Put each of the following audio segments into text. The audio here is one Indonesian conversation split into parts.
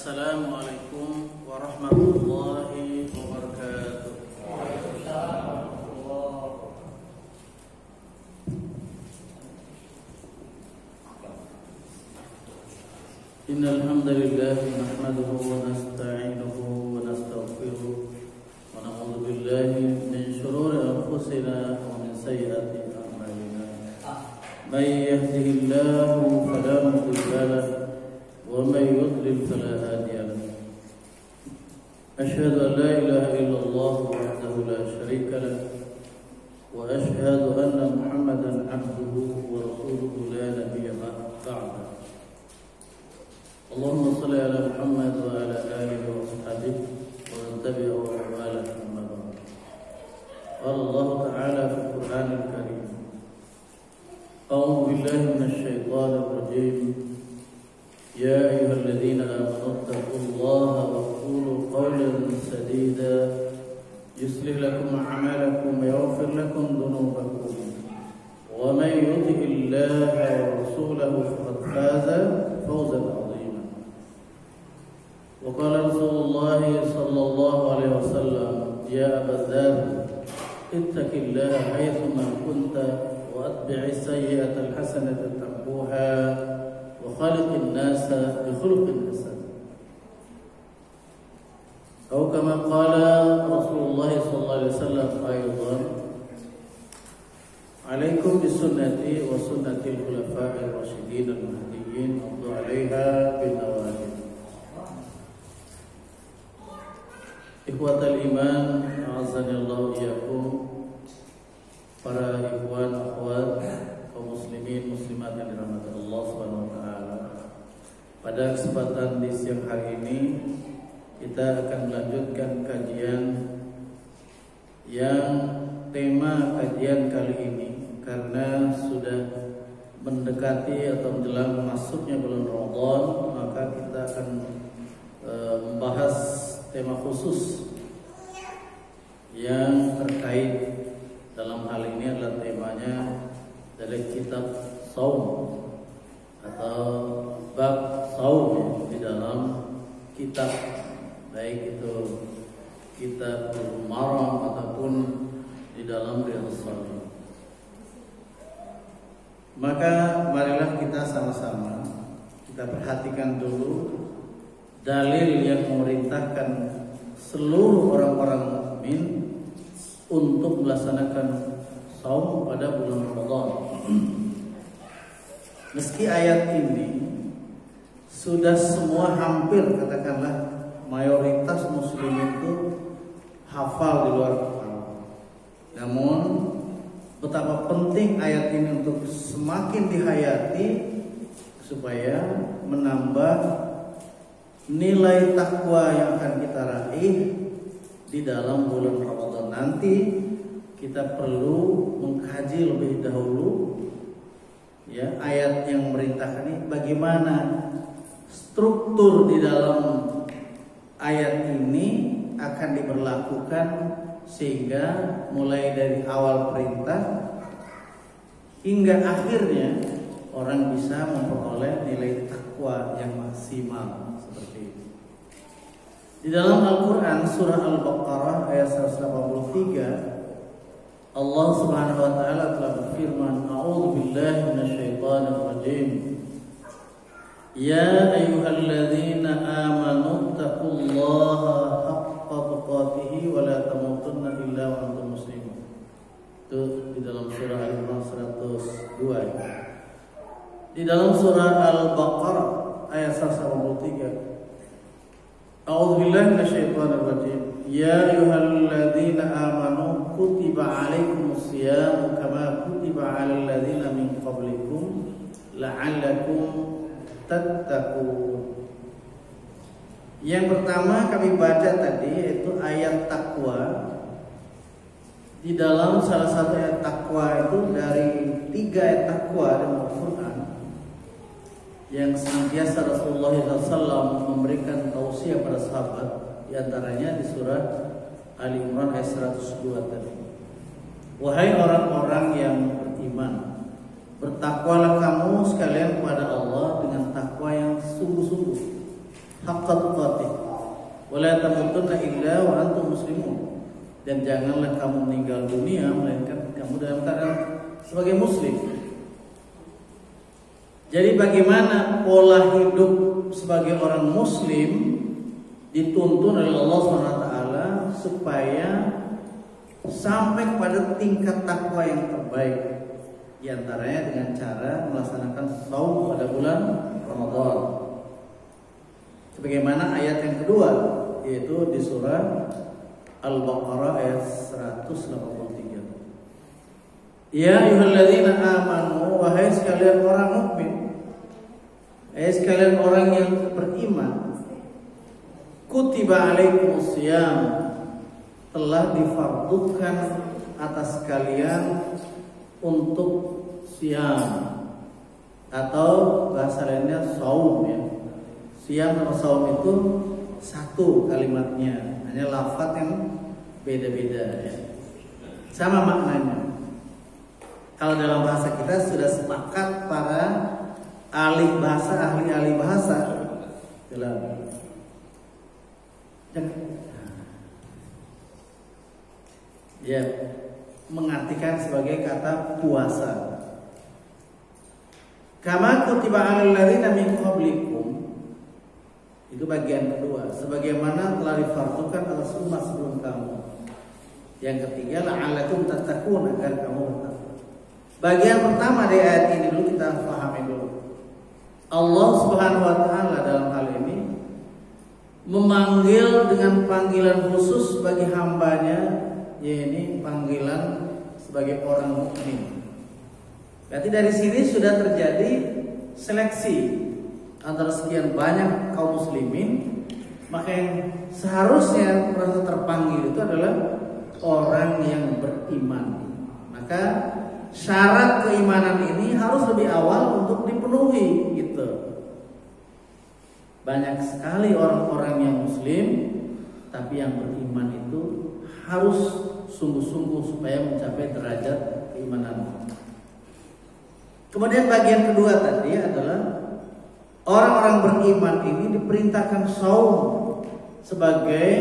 Assalamualaikum warahmatullahi wabarakatuh. Innal hamdalillah nahmaduhu wa nasta'inuhu wa nastaghfiruh wa na'udzu billahi min shururi anfusina wa min sayyiati a'malina. May yahdihillahu fala mudilla lahu ومن يضلل فلا هادي له أشهد أن لا إله إلا الله وحده لا شريك له وأشهد أن محمدا عبده ورسوله لا نبي بعده اللهم صل على محمد وعلى آله وصحبه ومن تبعه وآله أما بعد قال الله تعالى في القرآن الكريم أعوذ بالله من الشيطان الرجيم يا أيها الذين آمنوا اتقوا الله وقولوا قولا سديدا يصلح لكم أعمالكم ويغفر لكم ذنوبكم ومن يطع الله ورسوله فقد فاز فوزا عظيما وقال رسول الله صلى الله عليه وسلم يا أبا الذر اتق الله حيثما كنت وأتبع السيئة الحسنة تمحوها وخالق الناس بخلق حسن أو كما قال رسول الله صلى الله عليه وسلم أيضا عليكم بسنتي وسنة الخلفاء الراشدين المهديين عضوا عليها بالنواجذ. Ikhwatal iman, a'azzanillahu iyyakum, para ikhwan akhwat kaum muslimin muslimat yang dirahmati Allah Subhanahu wa taala. Pada kesempatan di siang hari ini kita akan melanjutkan kajian yang tema kajian kali ini karena sudah mendekati atau menjelang masuknya bulan Ramadan, maka kita akan membahas tema khusus yang terkait dalam hal ini adalah temanya dari kitab saum atau bab saum di dalam kitab, baik itu kitab Maram ataupun di dalam Riyadhus Shalihin. Maka marilah kita sama-sama kita perhatikan dulu dalil yang memerintahkan seluruh orang-orang mukmin untuk melaksanakan saum pada bulan Ramadan. Meski ayat ini sudah semua hampir katakanlah mayoritas muslim itu hafal di luar Quran, namun betapa penting ayat ini untuk semakin dihayati supaya menambah nilai takwa yang akan kita raih di dalam bulan Ramadan nanti. Kita perlu mengkaji lebih dahulu ya ayat yang merintahkan ini, bagaimana struktur di dalam ayat ini akan diberlakukan sehingga mulai dari awal perintah hingga akhirnya orang bisa memperoleh nilai takwa yang maksimal seperti itu. Di dalam Al-Quran surah Al-Baqarah ayat 183 Allah Subhanahu wa taala telah berfirman, A'udzu billahi minasyaitonir rajim. Ya ayyuhalladzina amanu taqullaha haqqa tuqatih wa la tamutunna illa wa antum muslimun. Itu di dalam surah Al-Imran 102. Di dalam surah Al-Baqarah ayat 183. A'udzu billahi minasyaitonir rajim. Ya ayyuhalladzina amanu kutiba 'alaikumus shiyam kama kutiba 'alal ladzina min qablikum la'allakum tattaqun. Yang pertama kami baca tadi yaitu ayat takwa. Di dalam salah satu ayat takwa itu dari 3 ayat takwa dalam Al-Quran yang senantiasa Rasulullah SAW memberikan tausiah pada sahabat, di antaranya di surah Ali Imran ayat 102 tadi. Wahai orang-orang yang beriman, bertakwalah kamu sekalian kepada Allah dengan takwa yang sungguh-sungguh. haqqa tuqatih wa la tamutunna illa wa antum muslimun. Dan janganlah kamu meninggal dunia melainkan kamu dalam keadaan sebagai muslim. Jadi bagaimana pola hidup sebagai orang muslim dituntun oleh Allah SWT supaya sampai pada tingkat takwa yang terbaik, di antaranya dengan cara melaksanakan shaum pada bulan Ramadan. Sebagaimana ayat yang kedua, yaitu di surah Al-Baqarah ayat 183. Ya ayyuhalladzina amanu, wahai sekalian orang mukmin, wahai sekalian orang yang beriman, kutiba alaikumusiyam, telah difardukan atas kalian untuk siam, atau bahasa lainnya saum ya. Siam sama saum itu satu kalimatnya, hanya lafaz yang beda-beda ya. Sama maknanya. Kalau dalam bahasa kita sudah sepakat para ahli bahasa dalam ya mengartikan sebagai kata puasa. Kama kutiba 'alal ladzina min qablikum, itu bagian kedua, sebagaimana telah difardukan atas umat sebelum kamu. Yang ketiga, la'allakum tattaqun, agar kamu bertakwa. Bagian pertama dari ayat ini dulu kita pahami dulu. Allah Subhanahu wa taala dalam hal ini memanggil dengan panggilan khusus bagi hambanya, yaitu panggilan sebagai orang mukmin. Berarti dari sini sudah terjadi seleksi antara sekian banyak kaum muslimin, maka yang seharusnya merasa terpanggil itu adalah orang yang beriman. Maka syarat keimanan ini harus lebih awal untuk dipenuhi gitu. Banyak sekali orang-orang yang muslim, tapi yang beriman itu harus sungguh-sungguh supaya mencapai derajat keimanan. Kemudian bagian kedua tadi adalah orang-orang beriman ini diperintahkan shaum sebagai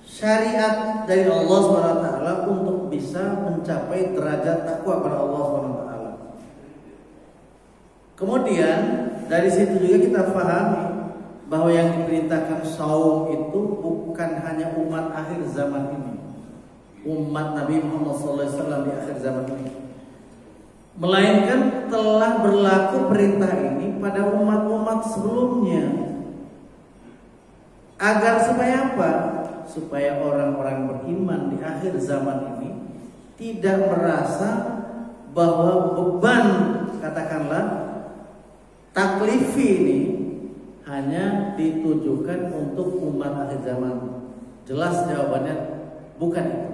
syariat dari Allah SWT untuk bisa mencapai derajat takwa pada Allah SWT. Kemudian dari situ juga kita pahami bahwa yang diperintahkan shaum itu bukan hanya umat akhir zaman ini, umat Nabi Muhammad SAW di akhir zaman ini, melainkan telah berlaku perintah ini pada umat-umat sebelumnya. Agar supaya apa? Supaya orang-orang beriman di akhir zaman ini tidak merasa bahwa beban, katakanlah taklifi ini hanya ditujukan untuk umat akhir zaman. Jelas jawabannya bukan itu.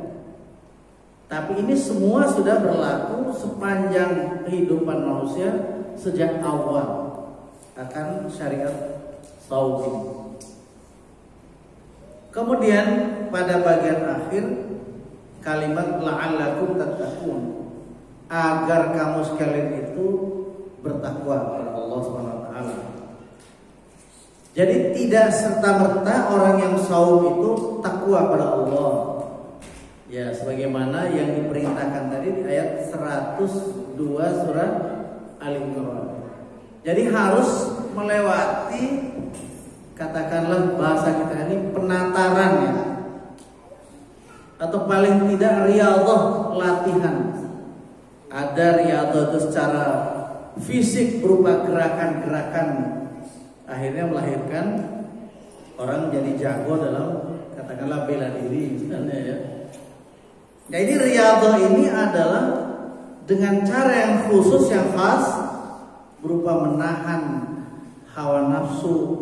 Tapi ini semua sudah berlaku sepanjang kehidupan manusia sejak awal akan syariat shaum ini. Kemudian pada bagian akhir kalimat la'allakum tattaqun, agar kamu sekalian itu bertakwa kepada Allah Subhanahu wa taala. Jadi tidak serta-merta orang yang shaum itu takwa pada Allah. Ya, sebagaimana yang diperintahkan tadi di ayat 102 surah Al-Imran. Jadi harus melewati, katakanlah bahasa kita ini, penataran ya, atau paling tidak riyadhah, latihan. Ada riyadhah itu secara fisik berupa gerakan-gerakan, akhirnya melahirkan orang jadi jago dalam katakanlah bela diri misalnya ya. Nah, ini riyadhah ini adalah dengan cara yang khusus, yang khas, berupa menahan hawa nafsu,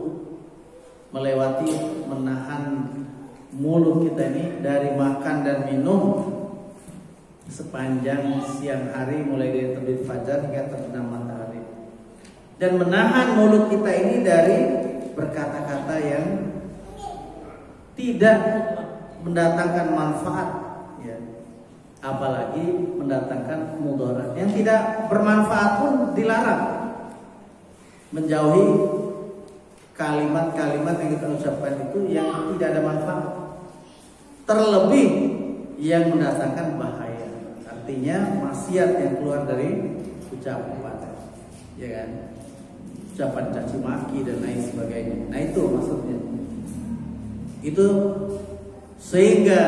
melewati, menahan mulut kita ini dari makan dan minum sepanjang siang hari, mulai dari terbit fajar hingga terbenam matahari, dan menahan mulut kita ini dari berkata-kata yang tidak mendatangkan manfaat ya, apalagi mendatangkan mudarat. Yang tidak bermanfaat pun dilarang. Menjauhi kalimat-kalimat yang kita ucapkan itu yang tidak ada manfaat, terlebih yang mendatangkan bahaya. Artinya maksiat yang keluar dari ucapan, ya kan? Ucapan caci maki dan lain sebagainya. Nah itu maksudnya. Itu sehingga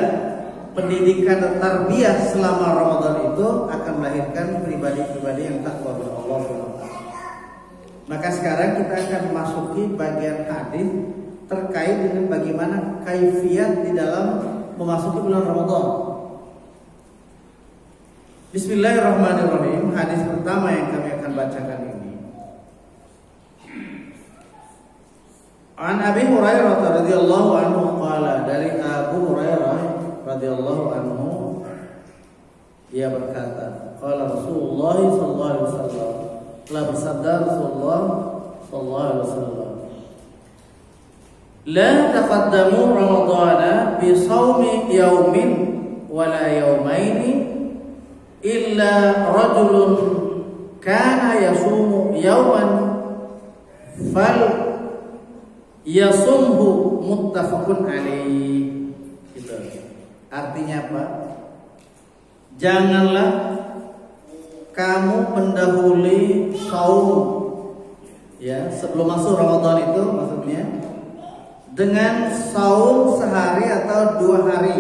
pendidikan dan tarbiyah selama Ramadan itu akan melahirkan pribadi-pribadi yang takwa kepada Allah SWT. Maka sekarang kita akan memasuki bagian hadis terkait dengan bagaimana kaifiat di dalam memasuki bulan Ramadan. Bismillahirrahmanirrahim. Hadis pertama yang kami akan bacakan ini. An Abi Hurairah radhiyallahu anhu qala, dari Abu Hurairah radhiyallahu anhu ia berkata, qala Rasulullah sallallahu alaihi wasallam, telah bersabda Rasulullah sallallahu alaihi wasallam, la taqaddamu ramadhana bi shaumi yaumin wala yaumaini illa rajulun kana yasumu yauman fal yasumhu muttafaqun alaih. Gitu. Artinya apa? Janganlah kamu mendahului saum, ya, sebelum masuk Ramadan itu maksudnya, dengan saum sehari atau 2 hari,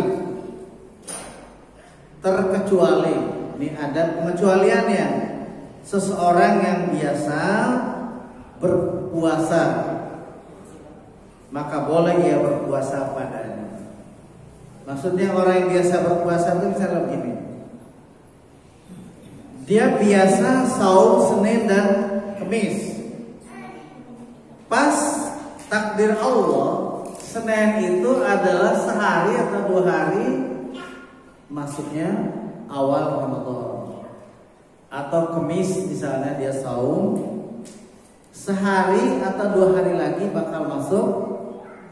terkecuali, ini ada pengecualiannya, seseorang yang biasa berpuasa, maka boleh ia berpuasa padanya. Maksudnya orang yang biasa berpuasa itu misalnya begini, dia biasa saum Senin dan Kamis. Pas takdir Allah, Senin itu adalah sehari atau 2 hari masuknya awal Ramadan. Atau Kamis misalnya dia saum, sehari atau 2 hari lagi bakal masuk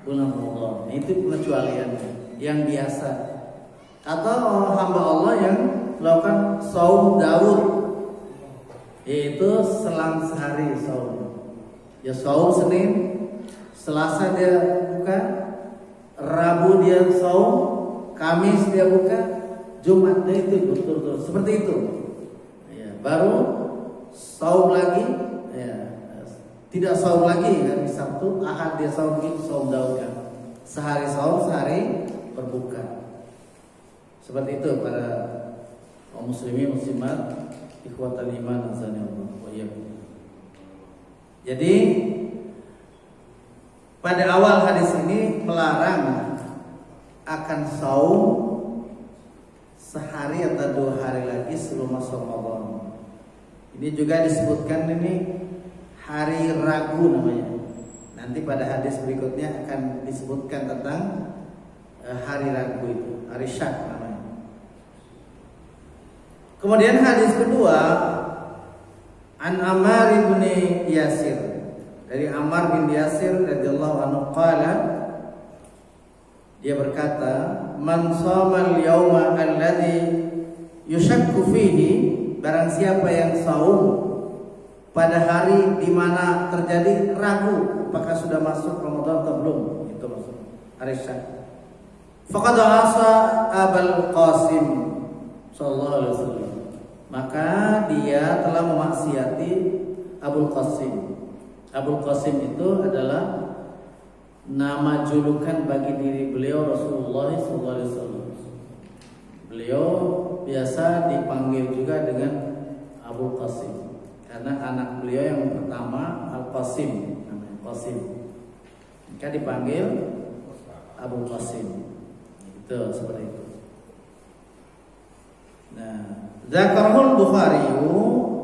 bulan Ramadan. Itu pengecualian yang biasa. Atau hamba Allah yang melakukan saum Daud, yaitu selang sehari saum. Ya saum Senin, Selasa dia buka, Rabu dia saum, Kamis dia buka, Jumat dia itu betul-betul seperti itu. Ya, baru saum lagi, ya, tidak saum lagi kan, di Sabtu, Ahad dia saum gitu, saum Daud kan. Sehari saum, sehari berbuka. Seperti itu para kaum muslimin muslimat, ikhwatal iman azani Allah wa iyyakum. Jadi pada awal hadis ini melarang akan saum sehari atau 2 hari lagi sebelum masuk Ramadan. Ini juga disebutkan ini hari Ragu namanya. Nanti pada hadis berikutnya akan disebutkan tentang hari Ragu itu, hari Syak namanya. Kemudian hadis kedua, an Ammar bin Yasir, dari Ammar bin Yasir radhiyallahu anhu qala, dia berkata, man shamal yauma alladhi yushakku fihi, barang siapa yang saum pada hari di mana terjadi ragu apakah sudah masuk Ramadan atau belum, itu maksud hari Syak, faqad asa Abul Qasim sallallahu alaihi wasallam, maka dia telah memaksiati Abul Qasim. Abul Qasim itu adalah nama julukan bagi diri beliau Rasulullah SAW. Beliau biasa dipanggil juga dengan Abul Qasim karena anak beliau yang pertama Al Qasim, namanya Qasim, maka dipanggil Abul Qasim. Itu seperti itu. Nah, Zakarul Bukhari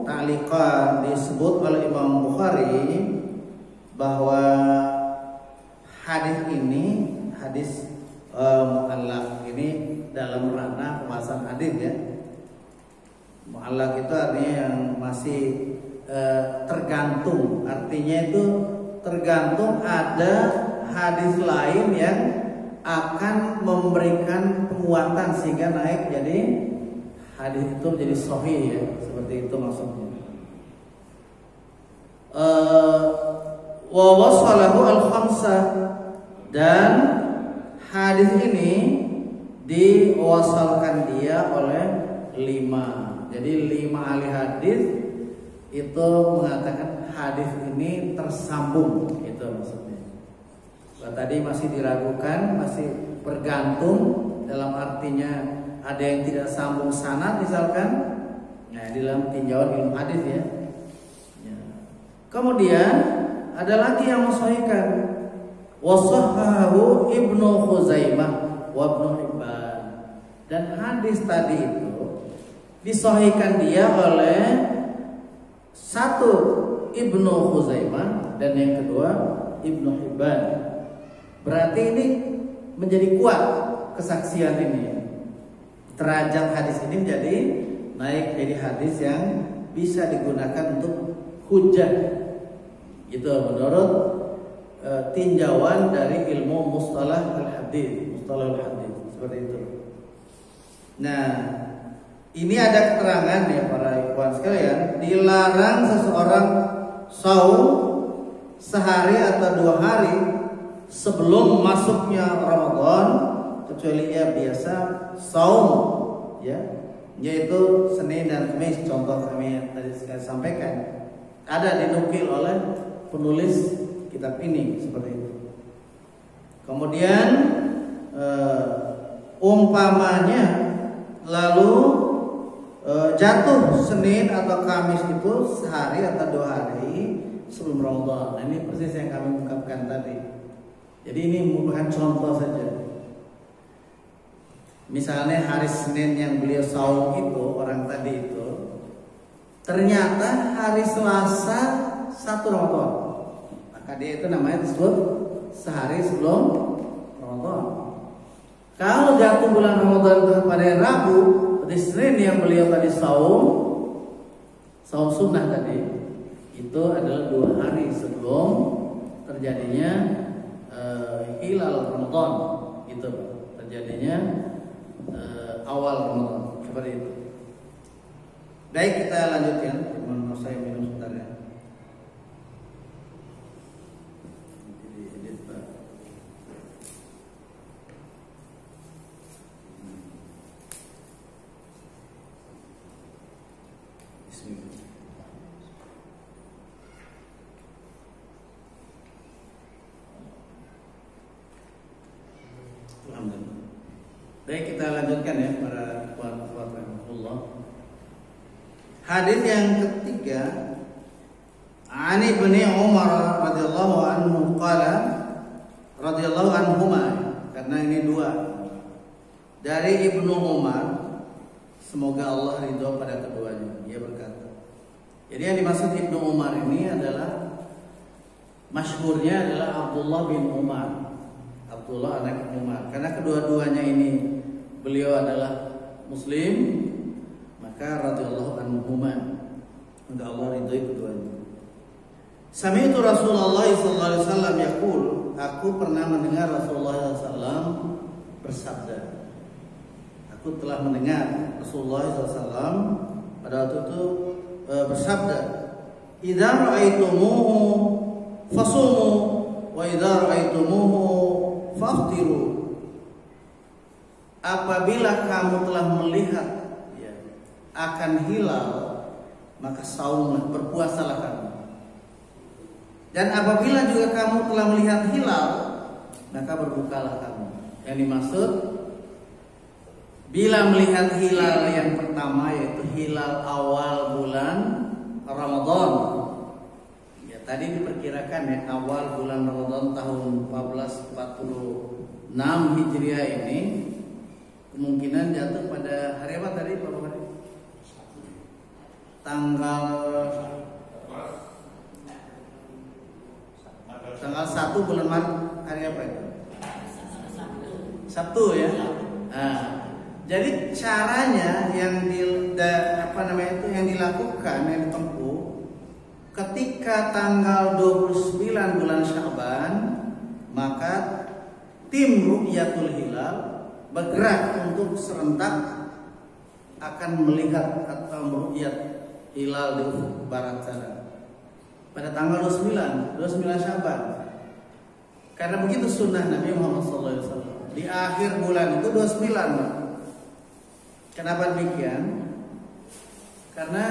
ta'liqan, disebut oleh Imam Bukhari bahwa hadis ini hadis mu'allaq ini dalam ranah pembahasan hadis ya. Mu'allaq itu artinya yang masih tergantung, artinya itu tergantung ada hadis lain yang akan memberikan penguatan sehingga naik jadi hadis itu menjadi sahih ya, seperti itu maksudnya. wa wasalahu al-khamsah, dan hadis ini diwasalkan dia oleh 5. Jadi 5 ahli hadis itu mengatakan hadis ini tersambung, itu maksudnya. Tadi masih diragukan, masih bergantung, dalam artinya ada yang tidak sambung sanad misalkan. Nah, di dalam tinjauan ilmu hadis ya. Kemudian ada lagi yang mensahihkan, wasahhahu Ibnu Khuzaimah wa Ibnu Hibban, dan hadis tadi itu disahihkan dia oleh satu Ibnu Khuzaimah dan yang kedua Ibnu Hibban. Berarti ini menjadi kuat kesaksian ini. Derajat hadis ini menjadi naik jadi hadis yang bisa digunakan untuk hujjah. Itu menurut tinjauan dari ilmu mustalah al-hadis, seperti itu. Nah, ini ada keterangan ya para ikhwan sekalian, dilarang seseorang saum sehari atau 2 hari sebelum masuknya Ramadan, kecuali ia biasa saum ya, yaitu Senin dan Kamis. Contoh kami yang tadi saya sampaikan ada dinukil oleh penulis kitab ini seperti itu. Kemudian umpamanya lalu jatuh Senin atau Kamis itu sehari atau 2 hari sebelum Ramadan. Nah, ini persis yang kami ungkapkan tadi. Jadi ini merupakan contoh saja. Misalnya hari Senin yang beliau saum itu, orang tadi itu, ternyata hari Selasa 1 Ramadan, maka dia itu namanya disebut sehari sebelum Ramadan. Kalau jatuh bulan Ramadan itu pada Rabu, di Senin yang beliau tadi saum sunnah tadi, itu adalah 2 hari sebelum terjadinya hilal Ramadan, itu terjadinya awal Ramadan, seperti itu. Baik, kita lanjutkan. Mohon saya minum sebentar ya. Baik, kita lanjutkan ya para ikhwan rahimahullah. Hadis yang ketiga, Ani bin Umar radhiyallahu anhu qala radhiyallahu anhuma, karena ini 2 dari Ibnu Umar, semoga Allah ridho pada keduanya. Dia berkata, jadi yang dimaksud Ibnu Umar ini adalah masyhurnya adalah Abdullah bin Umar, Abdullah anak Umar, karena kedua-duanya ini beliau adalah Muslim, maka radhiyallahu anhuma, semoga Allah ridhoi keduanya. Sami'tu Rasulullah sallallahu alaihi wasallam yaqul, aku pernah mendengar Rasulullah sallallahu bersabda. Aku telah mendengar Rasulullah sallallahu pada waktu itu bersabda, "Idza ra'aitumuhu fasumu wa idza ra'aitumuhu faftiru." Apabila kamu telah melihat akan hilal, maka saumlah, berpuasalah kamu. Dan apabila juga kamu telah melihat hilal, maka berbukalah kamu. Yang dimaksud, bila melihat hilal yang pertama, yaitu hilal awal bulan Ramadan. Ya, tadi diperkirakan ya, awal bulan Ramadan tahun 1446 Hijriah ini kemungkinan jatuh pada hari apa tadi Pak Muhammad? Tanggal 1 bulan Maret, hari apa itu? Sabtu ya. Nah, jadi caranya yang yang dilakukan, yang ditempuh, ketika tanggal 29 bulan Sya'ban, maka tim Ru'yatul Hilal bergerak untuk serentak akan melihat atau meru'yat hilal di ufuk barat sana. pada tanggal 29 Sya'ban. Karena begitu sunnah Nabi Muhammad SAW. Di akhir bulan itu 29. Kenapa demikian? Karena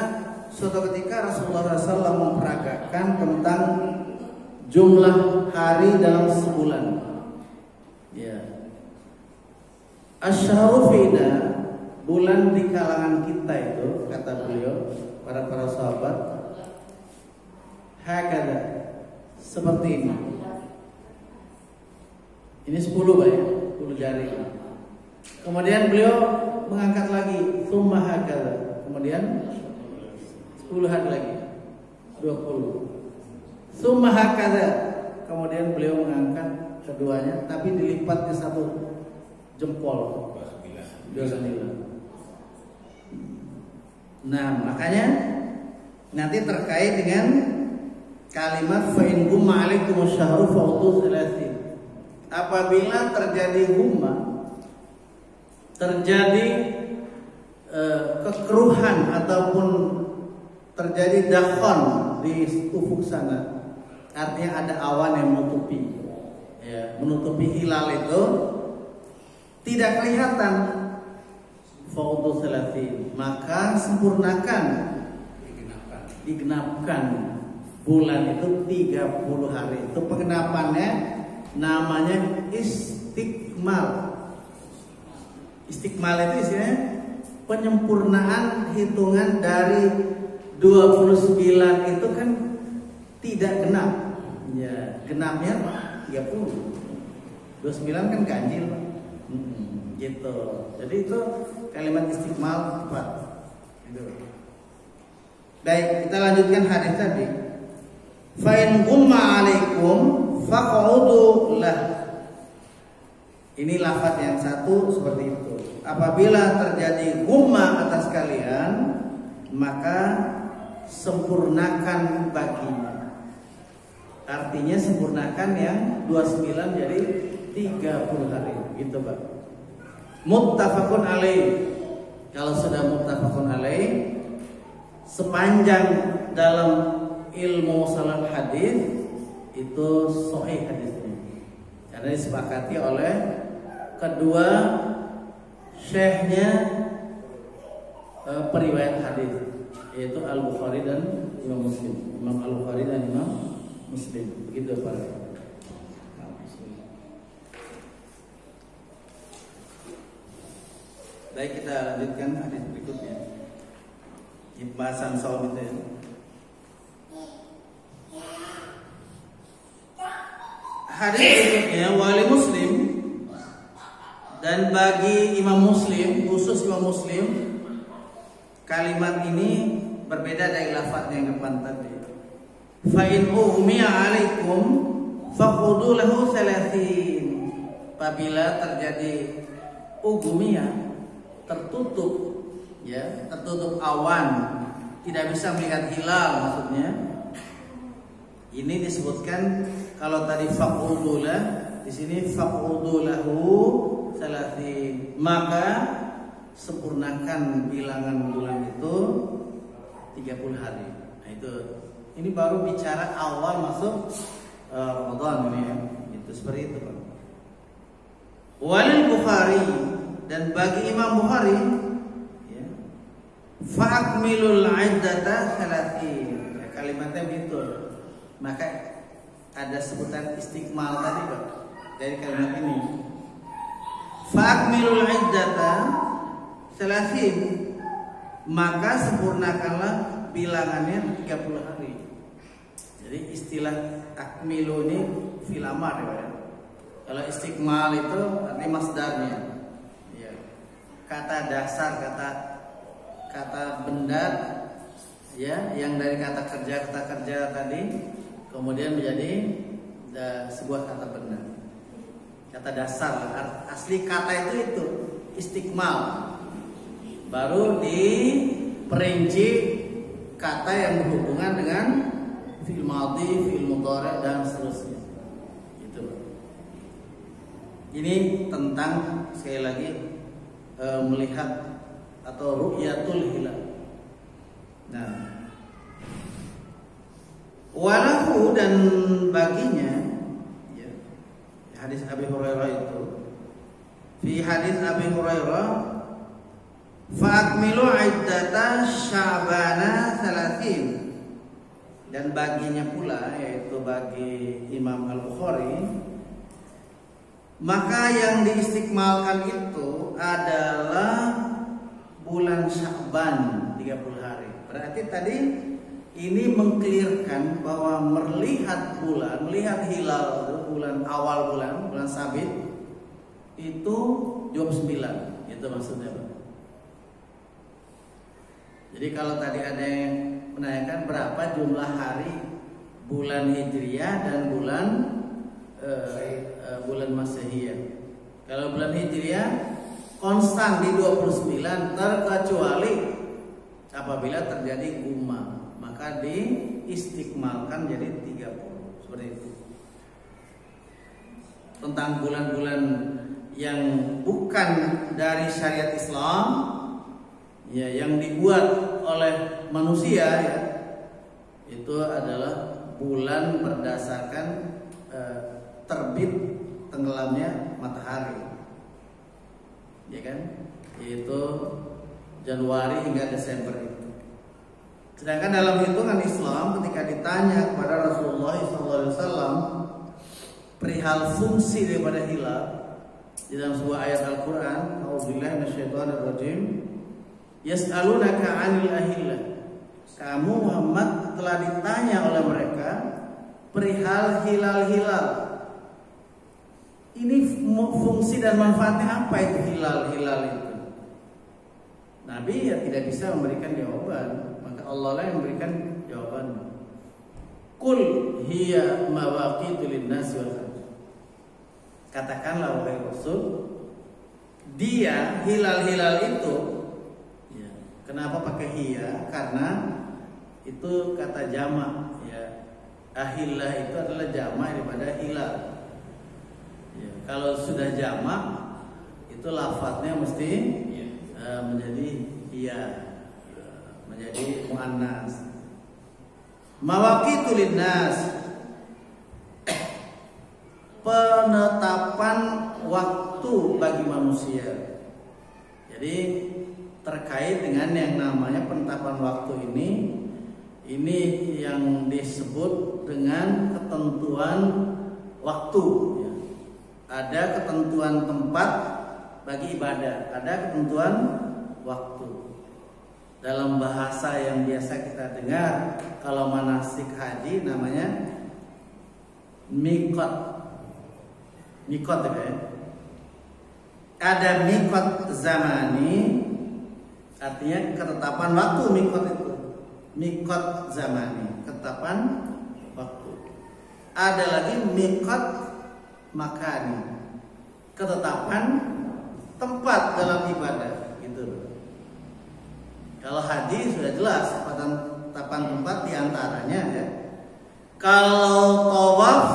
suatu ketika Rasulullah SAW memperagakan tentang jumlah hari dalam sebulan. Ya. Asyhuru fina, bulan di kalangan kita itu, kata beliau, para sahabat, hakada, seperti ini. Ini 10 banyak, 10 jari. Kemudian beliau mengangkat lagi, summa hakada. Kemudian 10 hari lagi, 20. Summa hakada. Kemudian beliau mengangkat keduanya, tapi dilipat ke satu jempol. 29. Nah, makanya nanti terkait dengan kalimat fa in gumma alaikum asyhuru fa'utu salasin. Apabila terjadi gumma, terjadi kekeruhan ataupun terjadi dakhon di ufuk sana, artinya ada awan yang menutupi, ya, menutupi hilal itu tidak kelihatan, fa'utu salasin, maka sempurnakan, digenapkan bulan itu 30 hari. Itu penggenapannya namanya istiqmal. Istiqmal itu istilahnya penyempurnaan hitungan dari 29 itu kan tidak genap. Ya, genapnya 30. 29 kan ganjil, Pak. Gitu. Jadi itu kalimat istiqmal tepat. Gitu. Baik, kita lanjutkan hadis tadi. Fa in gumma alaikum faq'udu lah. Ini lafaz yang satu seperti itu. Apabila terjadi gumma atas kalian, maka sempurnakan baginya. Artinya sempurnakan yang 29 jadi 30 hari. Gitu, Pak. Muttafaqun alaih. Kalau sudah muttafaqun alaih, sepanjang dalam ilmu salah hadis itu sahih hadisnya, karena disepakati oleh kedua syekhnya periwayat hadis, yaitu Al-Bukhari dan Imam Muslim. Imam Al-Bukhari dan Imam Muslim. Begitu, Pak. Baik, kita lanjutkan hadis berikutnya. Pembahasan saum itu ya. Hadis berikutnya, wali Muslim, dan bagi Imam Muslim, khusus Imam Muslim, kalimat ini berbeda dari lafaz yang depan tadi. Fa in ughmiya alaikum faqudu lahu salasin. Apabila terjadi ughmiya, tertutup, ya, tertutup awan, tidak bisa melihat hilal maksudnya. Ini disebutkan, kalau tadi faqudulah, di sini faqudulahu salasin, maka sempurnakan bilangan bulan itu 30 hari. Nah, itu ini baru bicara awal masuk Ramadan ini ya. Itu seperti itu, Pak. Walil Bukhari, dan bagi Imam Bukhari, ya, fa'akmilul iddata salasin. Ya, kalimatnya begitu. Maka ada sebutan istiqmal tadi, Pak, dari kalimat ini. Fa'akmilul iddata salasin, maka sempurnakanlah bilangannya 30 hari. Jadi istilah akmilu ini fil amar, ya. Kalau istiqmal itu artinya masdarnya, ya. Kata dasar, kata benda, ya, yang dari kata kerja tadi kemudian menjadi sebuah kata benda. Kata dasar, asli kata itu istiqmal. Baru diperinci kata yang berhubungan dengan fi'il madhi, fi'il mudhari' dan seterusnya. Itu. Ini tentang, sekali lagi, melihat atau ru'yatul hilal. Nah, Walahu, dan baginya, ya, hadis Abi Hurairah itu, fi hadis Abi Hurairah, fa'akmilu iddata Sya'bana 30, dan baginya pula, yaitu bagi Imam Al-Bukhari, maka yang diistiqmalkan itu adalah bulan Sya'ban 30 hari. Berarti tadi ini mengklirkan bahwa melihat bulan, melihat hilal bulan awal bulan sabit itu 29. Itu maksudnya, Pak. Jadi kalau tadi ada yang menanyakan berapa jumlah hari bulan Hijriah dan bulan Masehiyah. Kalau bulan Hijriah konstan di 29 terkecuali apabila terjadi guma, maka diistiqmalkan jadi 30. Seperti itu. Tentang bulan-bulan yang bukan dari syariat Islam, ya, yang dibuat oleh manusia, ya, itu adalah bulan berdasarkan terbit tenggelamnya matahari, ya kan? Yaitu Januari hingga Desember itu. Sedangkan dalam hitungan Islam, ketika ditanya kepada Rasulullah SAW perihal fungsi daripada hilal, di dalam sebuah ayat Al-Quran, A'udzubillahi minasyaitonirrajim, yas'alunaka 'anil ahillah. Kamu Muhammad telah ditanya oleh mereka perihal hilal-hilal. Ini fungsi dan manfaatnya apa itu hilal-hilal itu? Nabi ya tidak bisa memberikan jawaban, maka Allah lah yang memberikan jawaban. Qul hiya mawaqitu lin-nasi wal hajj. Katakanlah wahai Rasul, dia hilal-hilal itu, ya, kenapa pakai hiya? Karena itu kata jamak, ya. Ahillah itu adalah jamak daripada hilal. Ya, kalau sudah jamak itu lafadznya mesti menjadi hiya, menjadi muannas. Mawaqitu linnas, penetapan waktu bagi manusia. Jadi terkait dengan yang namanya penetapan waktu ini yang disebut dengan ketentuan waktu, ya. Ada ketentuan tempat bagi ibadah, ada ketentuan waktu. Dalam bahasa yang biasa kita dengar kalau manasik haji namanya miqat. Miqat, ya. Ada miqat zamani, artinya ketetapan waktu. Miqat itu miqat zamani, ketetapan waktu. Ada lagi miqat makani, ketetapan tempat dalam ibadah, gitu. Kalau haji sudah jelas ketetapan tempat diantaranya, ya. Kalau tawaf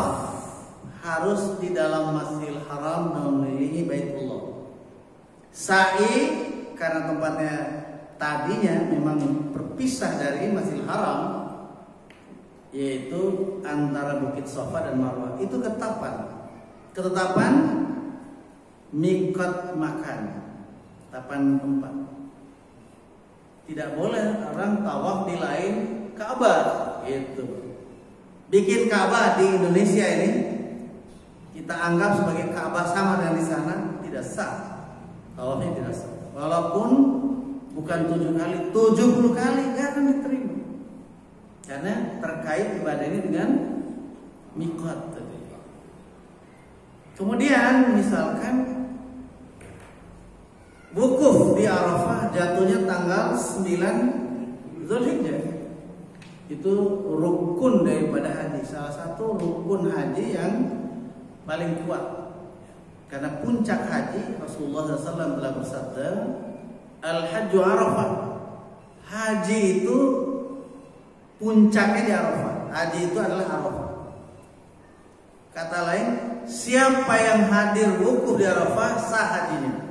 harus di dalam Masjidil Haram dan mengelilingi Baitullah. Sa'i karena tempatnya tadinya memang berpisah dari Masjidil Haram, yaitu antara Bukit Safa dan Marwah. Itu ketetapan miqat makan, ketetapan tempat. Tidak boleh orang tawaf di lain Ka'bah, gitu. Bikin Ka'bah di Indonesia ini kita anggap sebagai Ka'bah sama dengan di sana, tidak sah. Tawafnya tidak sah. Walaupun bukan 7 kali, 70 kali nggak akan diterima. Karena terkait ibadah ini dengan miqat tadi. Kemudian misalkan wukuf di Arafah jatuhnya tanggal 9 Zulhijjah. Itu rukun daripada haji, salah satu rukun haji yang paling kuat. Karena puncak haji, Rasulullah SAW telah bersabda, Al-Hajju Arafah. Haji itu puncaknya di Arafah. Haji itu adalah Arafah. Kata lain, siapa yang hadir wukuf di Arafah sah hajinya.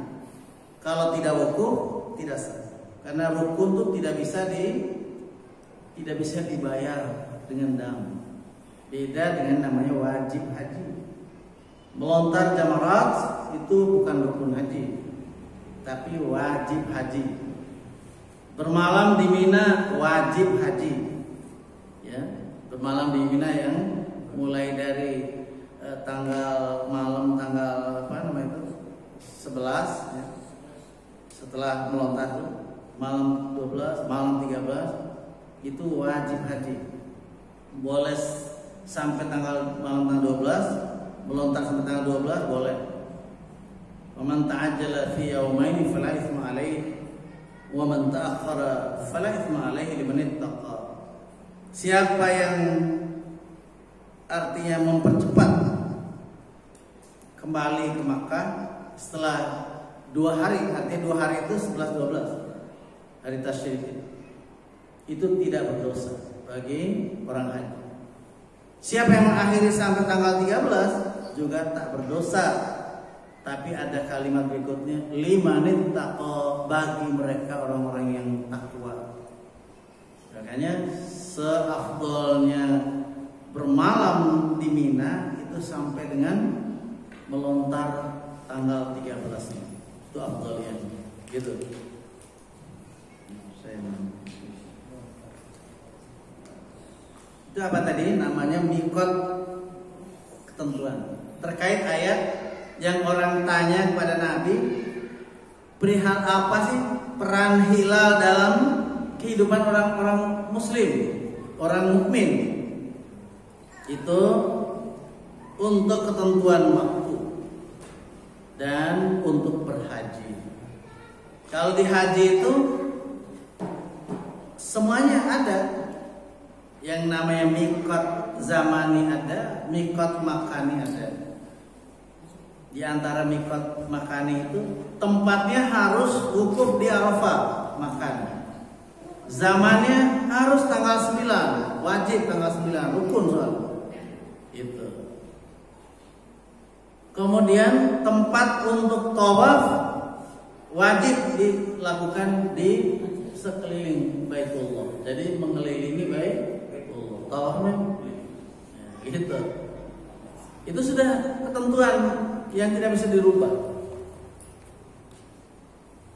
Kalau tidak wukuf tidak sah. Karena rukun itu tidak bisa dibayar dengan dam. Beda dengan namanya wajib haji. Melontar jamarat itu bukan rukun haji, tapi wajib haji. Bermalam di Mina wajib haji. Ya, bermalam di Mina yang mulai dari malam tanggal 11 ya. Setelah melontar itu malam 12, malam 13 itu wajib haji. Boleh sampai malam tanggal 12, melontar sampai tanggal 12 boleh. Waman ta'ajjala fi yawmaini fala itsma alaihi wa man ta'akhkhara fala itsma alaihi liman ittaqa. Siapa yang artinya mempercepat kembali ke Makkah setelah 2 hari, artinya 2 hari itu 11-12 hari tasyrik, itu tidak berdosa bagi orang haji. Siapa yang mengakhiri sampai tanggal 13 juga tak berdosa. Tapi ada kalimat berikutnya, limanit taqwa, bagi mereka orang-orang yang takwa. Makanya seafdolnya bermalam di Mina itu sampai dengan melontar tanggal 13-nya. Itu afdolnya. Gitu. Itu apa tadi? Namanya mikot ketentuan. Terkait ayat yang orang tanya kepada Nabi, perihal apa sih peran hilal dalam kehidupan orang-orang muslim, orang mukmin? Itu untuk ketentuan waktu dan untuk berhaji. Kalau di haji itu semuanya ada. Yang namanya mikot zamani ada, mikot makani ada. Di antara mikot makani itu tempatnya harus wukuf di Arafah makan. Zamannya harus tanggal 9, wajib tanggal 9, rukun soal. Itu. Kemudian tempat untuk tawaf wajib dilakukan di sekeliling Baitullah. Jadi mengelilingi Baitullah. Tawafnya gitu. Itu sudah ketentuan yang tidak bisa dirubah.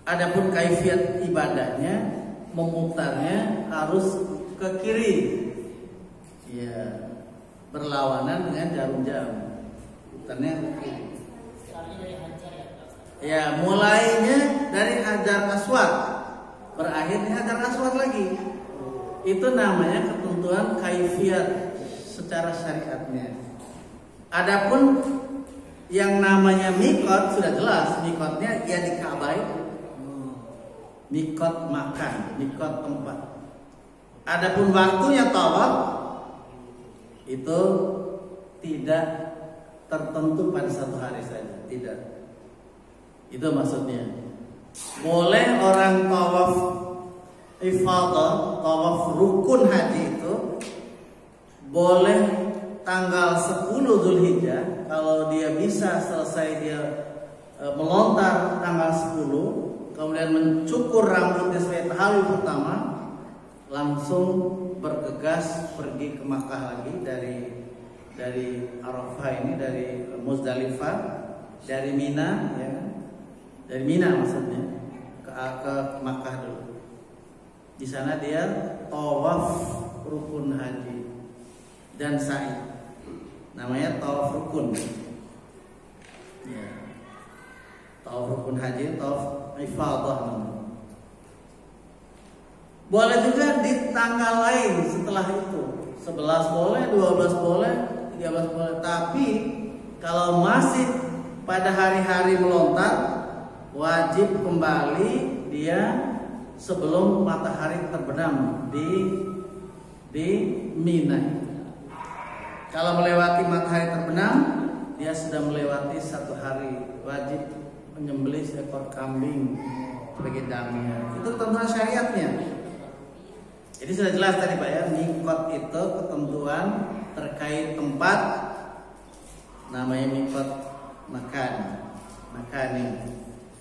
Adapun kaifiat ibadahnya, memutarnya harus ke kiri, ya, berlawanan dengan jarum jam. Putarnya ke kiri. Ya, mulainya dari Hajar Aswad, berakhir di Hajar Aswad lagi. Itu namanya ketentuan kaifiat secara syariatnya. Adapun yang namanya mikot sudah jelas, mikotnya ya di Ka'bah itu. Mikot makan, mikot tempat. Adapun waktunya tawaf itu tidak tertentu pada satu hari saja, tidak. Itu maksudnya. Boleh orang tawaf ifadah, tawaf rukun haji itu boleh tanggal 10 Zulhijjah. Kalau dia bisa selesai dia melontar tanggal 10, kemudian mencukur rambutnya sebagai tahallul pertama, langsung bergegas pergi ke Makkah lagi dari Arafah ini, dari Muzdalifah, dari Mina, ya, dari Mina maksudnya ke Makkah dulu. Di sana dia tawaf rukun haji dan sa'i. Namanya tawaf rukun. Ya. Tawaf rukun haji, tawaf ifadah namanya. Boleh juga di tanggal lain setelah itu. 11 boleh, 12 boleh, 13 boleh. Tapi kalau masih pada hari-hari melontar, wajib kembali dia sebelum matahari terbenam di Mina. Kalau melewati matahari terbenam, dia sudah melewati 1 hari, wajib menyembelih seekor kambing sebagai damnya. Itu ketentuan syariatnya. Jadi sudah jelas tadi Pak ya, mikot itu ketentuan terkait tempat, namanya mikot makani.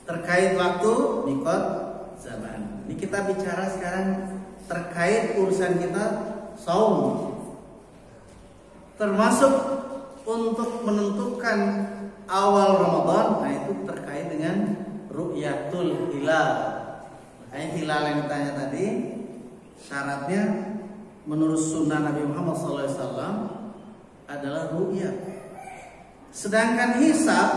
Terkait waktu, mikot zaman. Ini kita bicara sekarang terkait urusan kita saum. termasuk untuk menentukan awal Ramadan, nah itu terkait dengan ru'yatul hilal. Makanya hilal yang ditanya tadi, syaratnya menurut sunnah Nabi Muhammad SAW adalah ru'yah. Sedangkan hisab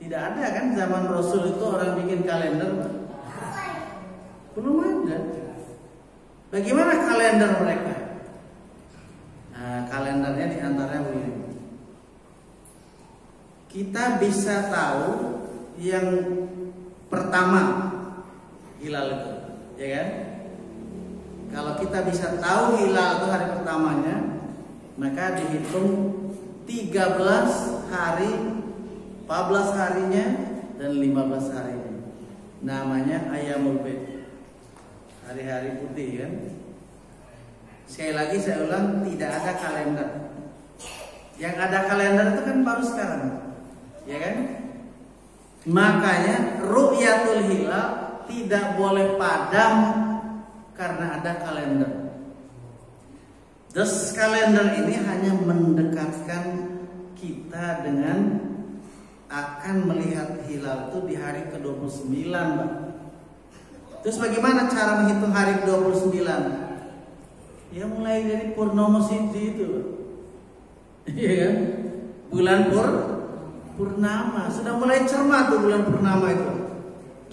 tidak ada kan, zaman Rasul itu orang bikin kalender belum ada. Bagaimana kalender mereka? Nah, kalendernya diantaranya begini. Kita bisa tahu yang pertama hilal itu, ya kan? Kalau kita bisa tahu hilal itu hari pertamanya, maka dihitung 13 hari, 14 harinya dan 15 harinya. Namanya Ayyamul Bid, hari-hari putih kan. Sekali lagi saya ulang, tidak ada kalender. Yang ada kalender itu kan baru sekarang, ya kan? Makanya ru'yatul hilal tidak boleh padam karena ada kalender. Terus kalender ini hanya mendekatkan kita dengan akan melihat hilal itu di hari ke-29, Pak. Terus bagaimana cara menghitung hari ke-29? Ya mulai dari Purnomo Siji itu, iya kan? Bulan purnama. Sudah mulai cermat tuh bulan purnama itu.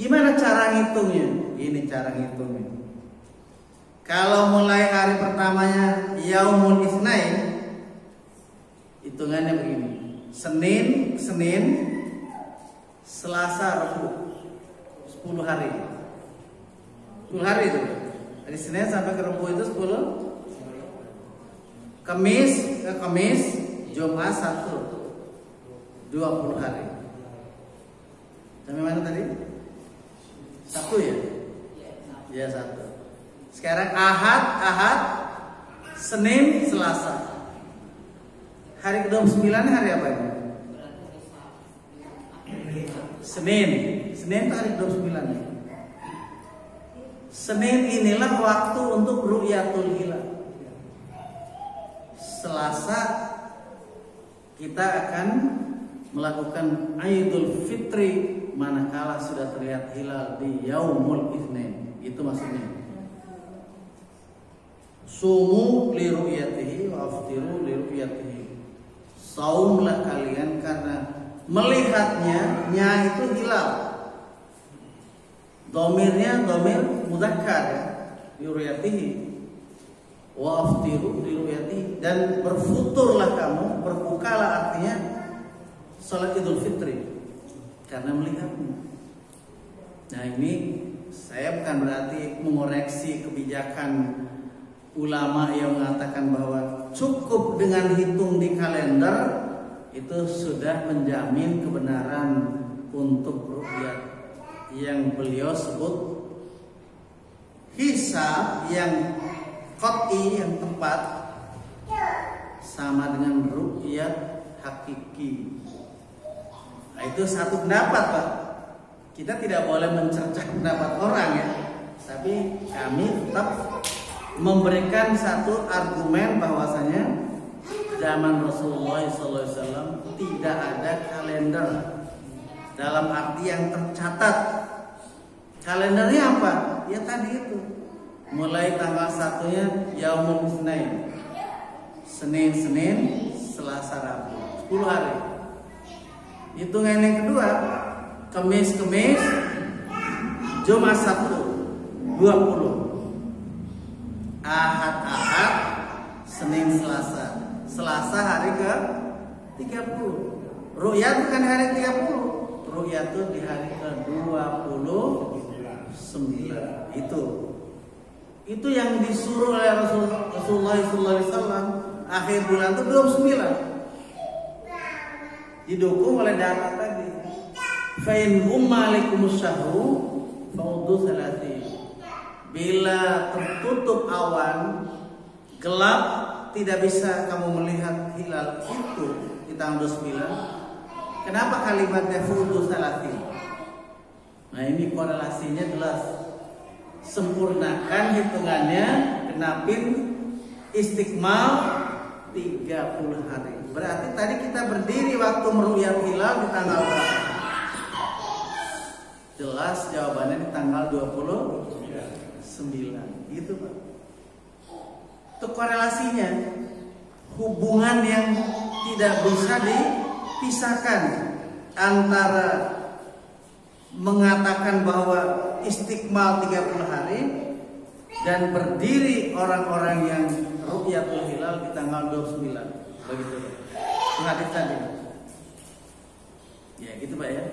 Gimana cara ngitungnya? Ini cara ngitungnya. Kalau mulai hari pertamanya Yaumul Itsnain, hitungannya begini. Senin, Selasa, Rabu, 10 hari. 10 hari itu. Dari Senin sampai ke Rabu itu 10. Kamis, Jumat, Sabtu, 20 hari. Sampai mana tadi? Sabtu ya? Ya, Sabtu. Sekarang Ahad, Senin, Selasa. Hari ke-29 hari apa ini? Senin itu hari ke-29. Senin inilah waktu untuk ru'yatul hilal. Selasa kita akan melakukan Idul Fitri manakala sudah terlihat hilal di Yaumul Itsnain. Itu maksudnya. Sumu li ru'yatihi wa aftiru li ru'yatihi. Saumlah kalian karena melihatnya, itu hilal. Domirnya domir mudzakkar ya, li ru'yatihi. Wa aftiru li ru'yatihi, dan berfuturlah kamu, berbukalah artinya salat Idul Fitri karena melihatnya. Nah, ini saya bukan berarti mengoreksi kebijakan ulama yang mengatakan bahwa cukup dengan hitung di kalender itu sudah menjamin kebenaran untuk ru'yat. Yang beliau sebut hisab yang qat'i, yang tepat, sama dengan ru'yat hakiki. Nah, itu satu pendapat, Pak. Kita tidak boleh mencercah pendapat orang ya, tapi kami tetap memberikan satu argumen bahwasanya zaman Rasulullah SAW tidak ada kalender dalam arti yang tercatat. Kalendernya apa? Ya tadi itu. Mulai tanggal 1-nya Yaumul Itsnain, Senin, Selasa, Rabu, 10 hari. Hitungan yang kedua, Kamis, Jumat, Sabtu, 20. Ahad, Senin, Selasa hari ke 30. Ru'yat bukan hari 30. Ru'yat itu di hari ke 29. Itu yang disuruh oleh Rasulullah SAW. Akhir bulan itu 29. Didukung oleh data tadi. Fa in humma alaikumus syahru fa'udhu salatin. Bila tertutup awan, gelap, tidak bisa kamu melihat hilal itu di tanggal 29. Kenapa kalimatnya fa'udhu salatin? Nah, ini korelasinya jelas. Sempurnakan hitungannya, genapin istiqmal 30 hari. Berarti tadi kita berdiri waktu meru'yat hilal di tanggal berapa? Jelas jawabannya di tanggal 29. Gitu Pak. Itu korelasinya. Hubungan yang tidak bisa dipisahkan antara mengatakan bahwa istiqmal 30 hari dan berdiri orang-orang yang ru'yatul hilal di tanggal 29. Begitu. Hadis tadi. Ya, gitu Pak ya.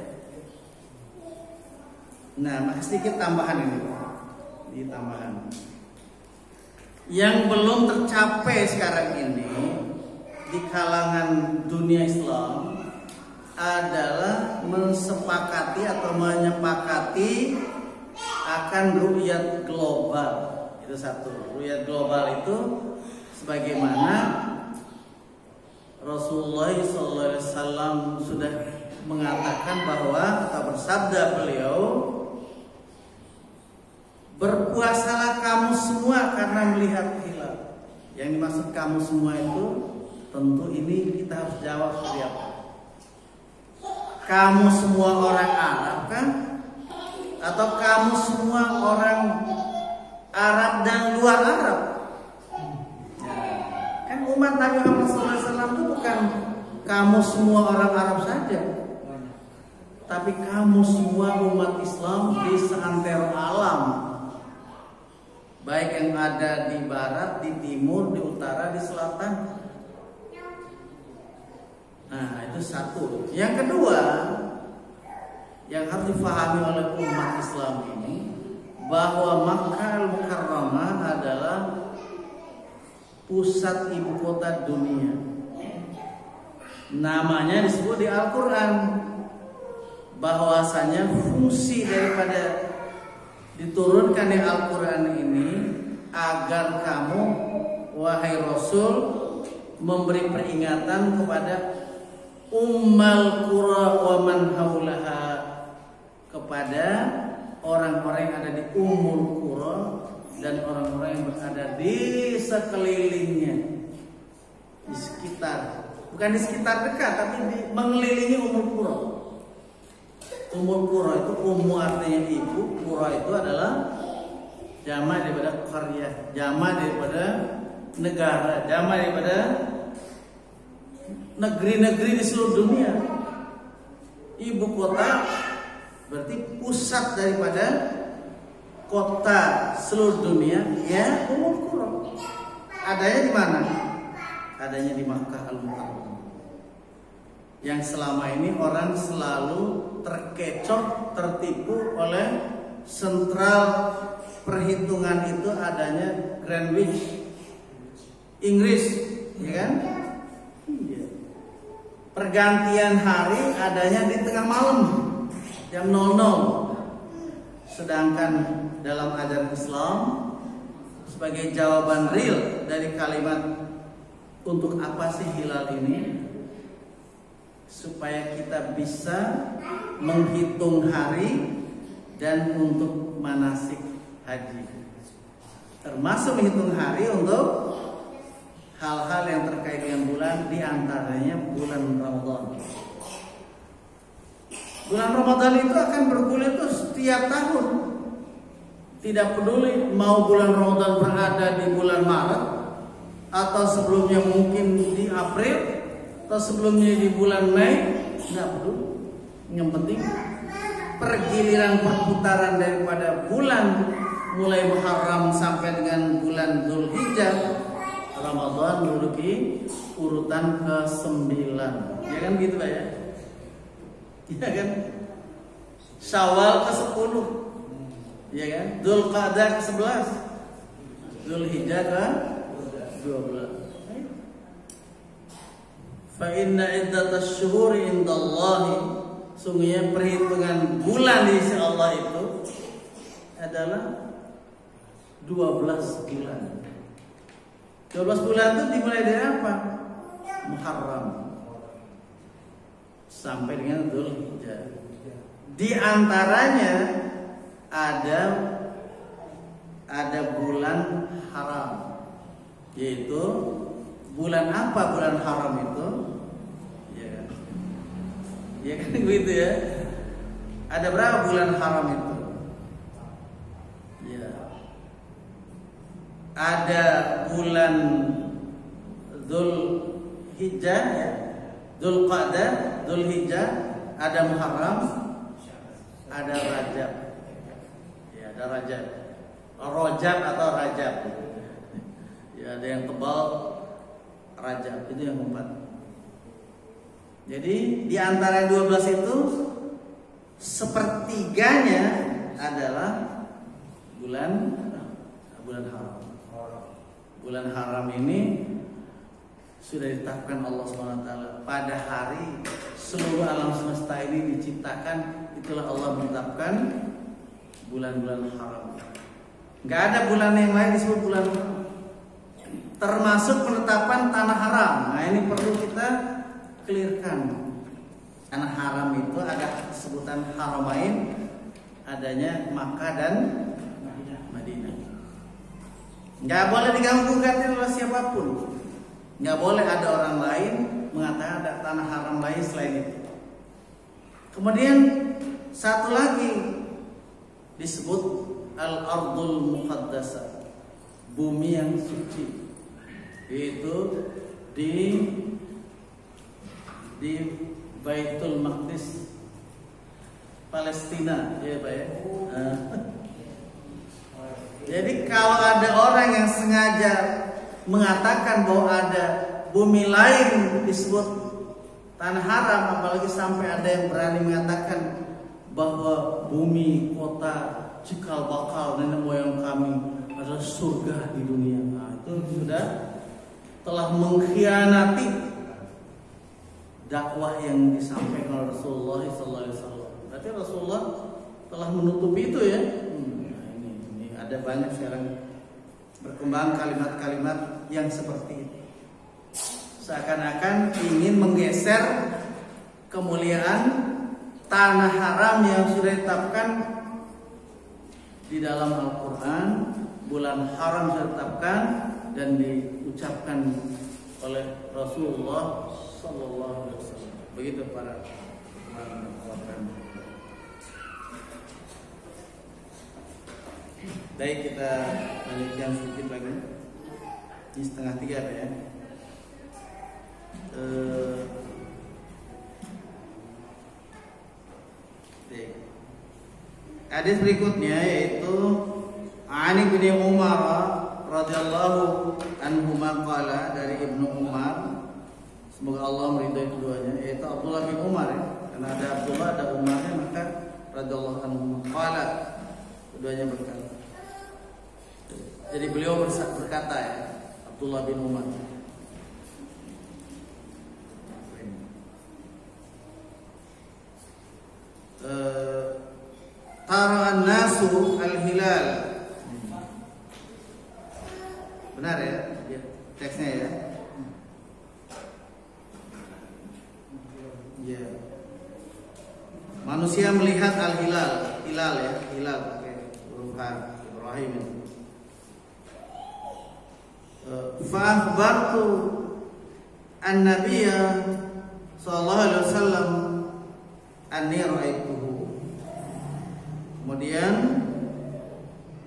Nah, sedikit tambahan ini Pak. Ini tambahan. Yang belum tercapai sekarang ini di kalangan dunia Islam adalah mensepakati atau menyepakati akan ru'yat global. Itu satu. Ru'yat global itu sebagaimana Rasulullah SAW sudah mengatakan bahwa atau bersabda beliau, berpuasalah kamu semua karena melihat hilal. Yang dimaksud kamu semua itu tentu ini kita harus jawab seperti apa. Kamu semua orang Arab kan? Atau kamu semua orang Arab dan luar Arab? Kan umat Nabi Muhammad SAW itu bukan kamu semua orang Arab saja, tapi kamu semua umat Islam di seantero alam, baik yang ada di barat, di timur, di utara, di selatan. Nah, itu satu. Yang kedua, yang harus difahami oleh umat Islam ini, bahwa Makkah Al-Mukarramah adalah pusat ibu kota dunia. Namanya disebut di Al-Quran, bahwasanya fungsi daripada diturunkan di Al-Quran ini agar kamu, wahai Rasul, memberi peringatan kepada ummal qura wa man haulaha, kepada orang-orang yang ada di Ummul Qura dan orang-orang yang berada di sekelilingnya, di sekitar, bukan di sekitar dekat, tapi di mengelilingi Ummul Qura. Ummul Qura itu ummu artinya ibu, qura itu adalah jamak daripada qaryah, jamak daripada negara, jamak daripada negeri-negeri di seluruh dunia. Ibu kota berarti pusat daripada kota seluruh dunia, ya Ummul Qura. Adanya di mana? Adanya di Makkah Al-Mukarramah. Yang selama ini orang selalu terkecoh, tertipu oleh sentral perhitungan itu adanya Greenwich, Inggris, ya kan? Iya. Pergantian hari adanya di tengah malam, jam 00. Sedangkan dalam ajaran Islam, sebagai jawaban real dari kalimat untuk apa sih hilal ini, supaya kita bisa menghitung hari dan untuk manasik haji, termasuk menghitung hari untuk hal-hal yang terkait dengan bulan, diantaranya bulan Ramadan. Bulan Ramadan itu akan bergulir tuh setiap tahun. Tidak peduli mau bulan Ramadan berada di bulan Maret, atau sebelumnya mungkin di April, atau sebelumnya di bulan Mei, nggak peduli. Yang penting pergiliran perputaran daripada bulan mulai Muharram sampai dengan bulan Dzulhijjah, Ramadan menduduki urutan ke-9. Ya kan gitu Pak ya? Ya kan? Syawal ke-10. Ya kan? Dzulqa'dah ke-11. Dzulhijjah ke-12. Fa inna iddatasy syuhuri indallahi, sungguhnya perhitungan bulan di sisi Allah itu adalah 12 bulan. 12 bulan itu dimulai dari apa? Muharram sampai dengan Dzulhijjah. Di antaranya ada bulan haram, yaitu bulan apa bulan haram itu? Ya kan? Ya kan begitu ya. Ada berapa bulan haram itu? Ya. Ada bulan Dzulhijjah ya. Dzulqa'dah, Dzulhijjah, ada Muharram, ada Rajab. Ya, ada Rajab. Rajab atau Rajab. Ya, ada yang tebal Rajab, itu yang 4. Jadi di antara 12 itu sepertiganya adalah bulan haram. Bulan haram ini sudah ditetapkan Allah SWT pada hari seluruh alam semesta ini diciptakan, itulah Allah menetapkan bulan-bulan haram. Gak ada bulan yang lain disebut bulan haram, termasuk penetapan tanah haram. Nah ini perlu kita clearkan. Tanah haram itu ada sebutan haramain, adanya Makkah dan Madinah. Gak boleh diganggu-gugatin oleh siapapun. Gak boleh ada orang lain mengatakan ada tanah haram lain selain itu. Kemudian satu lagi disebut Al-Ardul Muqaddasah, bumi yang suci. Itu di Baitul Maqdis, Palestina, ya Pak ya. Jadi kalau ada orang yang sengaja mengatakan bahwa ada bumi lain disebut tanah haram, apalagi sampai ada yang berani mengatakan bahwa bumi kota cikal bakal nenek moyang kami adalah surga di dunia. Nah, itu sudah telah mengkhianati dakwah yang disampaikan oleh Rasulullah SAW. Berarti Rasulullah telah menutupi itu ya. Nah, ini ada banyak sekarang berkembang kalimat-kalimat yang seperti itu. Seakan-akan ingin menggeser kemuliaan tanah haram yang sudah ditetapkan di dalam Al-Quran. Bulan haram sudah ditetapkan dan diucapkan oleh Rasulullah SAW. Begitu para teman-teman. Baik, kita lanjutkan sedikit lagi. Ini 2:30 Pak ya. Hadis berikutnya yaitu Ani bin Umar radhiyallahu anhuma qala, dari Ibnu Umar, semoga Allah meridhai keduanya, yaitu Abdullah bin Umar ya. Karena ada Abdullah ada Umarnya, maka radhiyallahu anhuma qala, keduanya berkata. Jadi beliau berkata ya, Abdullah bin Umar, Tara'an nasu al-hilal. Benar ya? Teksnya ya. Ya. Manusia melihat al-hilal, hilal ya, hilal pakai huruf Ibrahim. Fa akhbartu an-nabiyya sallallahu alaihi wasallam anni ra'aituhu. Kemudian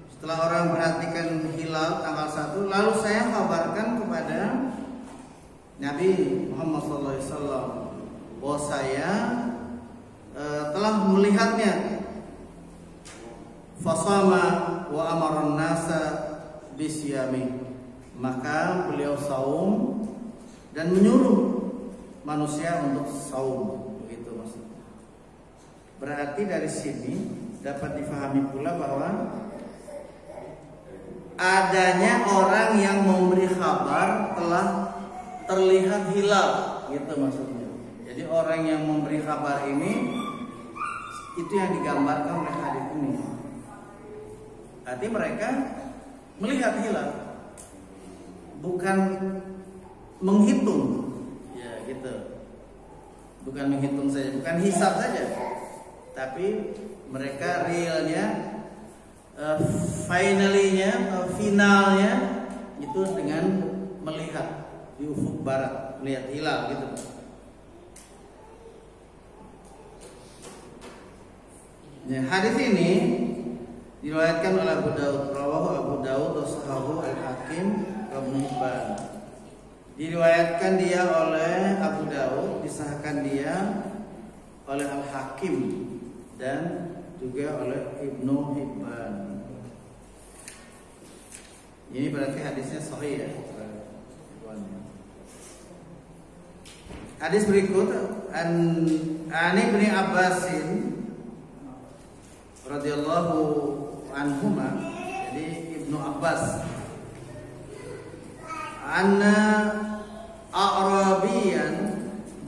setelah orang perhatikan hilal tanggal 1, lalu saya kabarkan kepada Nabi Muhammad SAW bahwa saya telah melihatnya. Fasama wa amaran nasa bisyami, maka beliau saum dan menyuruh manusia untuk saum. Begitu maksudnya. Berarti dari sini dapat difahami pula bahwa adanya orang yang memberi kabar telah terlihat hilal, gitu maksudnya. Jadi orang yang memberi kabar ini, itu yang digambarkan oleh hadis ini. Arti mereka melihat hilal, bukan menghitung, ya gitu. Bukan menghitung saja, bukan hisab saja, tapi mereka realnya, finalnya itu dengan melihat di ufuk barat melihat hilal gitu. Nah, hadis ini diriwayatkan oleh Abu Daud, rawahu Abu Daud wa sahahu Al-Hakim wa Ibnu Hibban. Diriwayatkan dia oleh Abu Daud, disahkan dia oleh Al-Hakim dan juga oleh Ibnu Hibban. Ini berarti hadisnya sahih ya. Hadis berikut an Ibnu Abbasin radhiyallahu anhuma, jadi Ibnu Abbas, anna a'rabiyan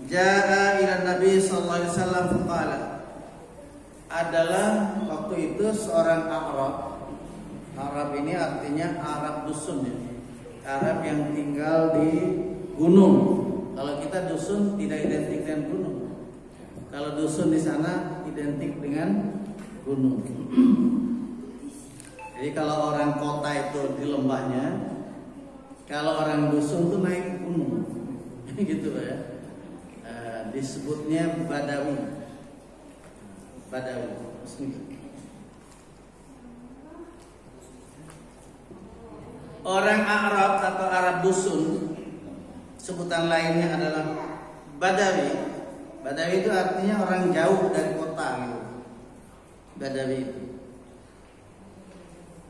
jaa ila Nabi sallallahu alaihi wasallam faqala, adalah waktu itu seorang Arab ini artinya Arab dusun ya, Arab yang tinggal di gunung. Kalau kita dusun tidak identik dengan gunung. Kalau dusun di sana identik dengan gunung. Jadi kalau orang kota itu di lembahnya, kalau orang dusun itu naik gunung, gitu ya. Disebutnya Badawi. Orang Arab atau Arab dusun, sebutan lainnya adalah Badawi. Badawi itu artinya orang jauh dari kota gitu. Badawi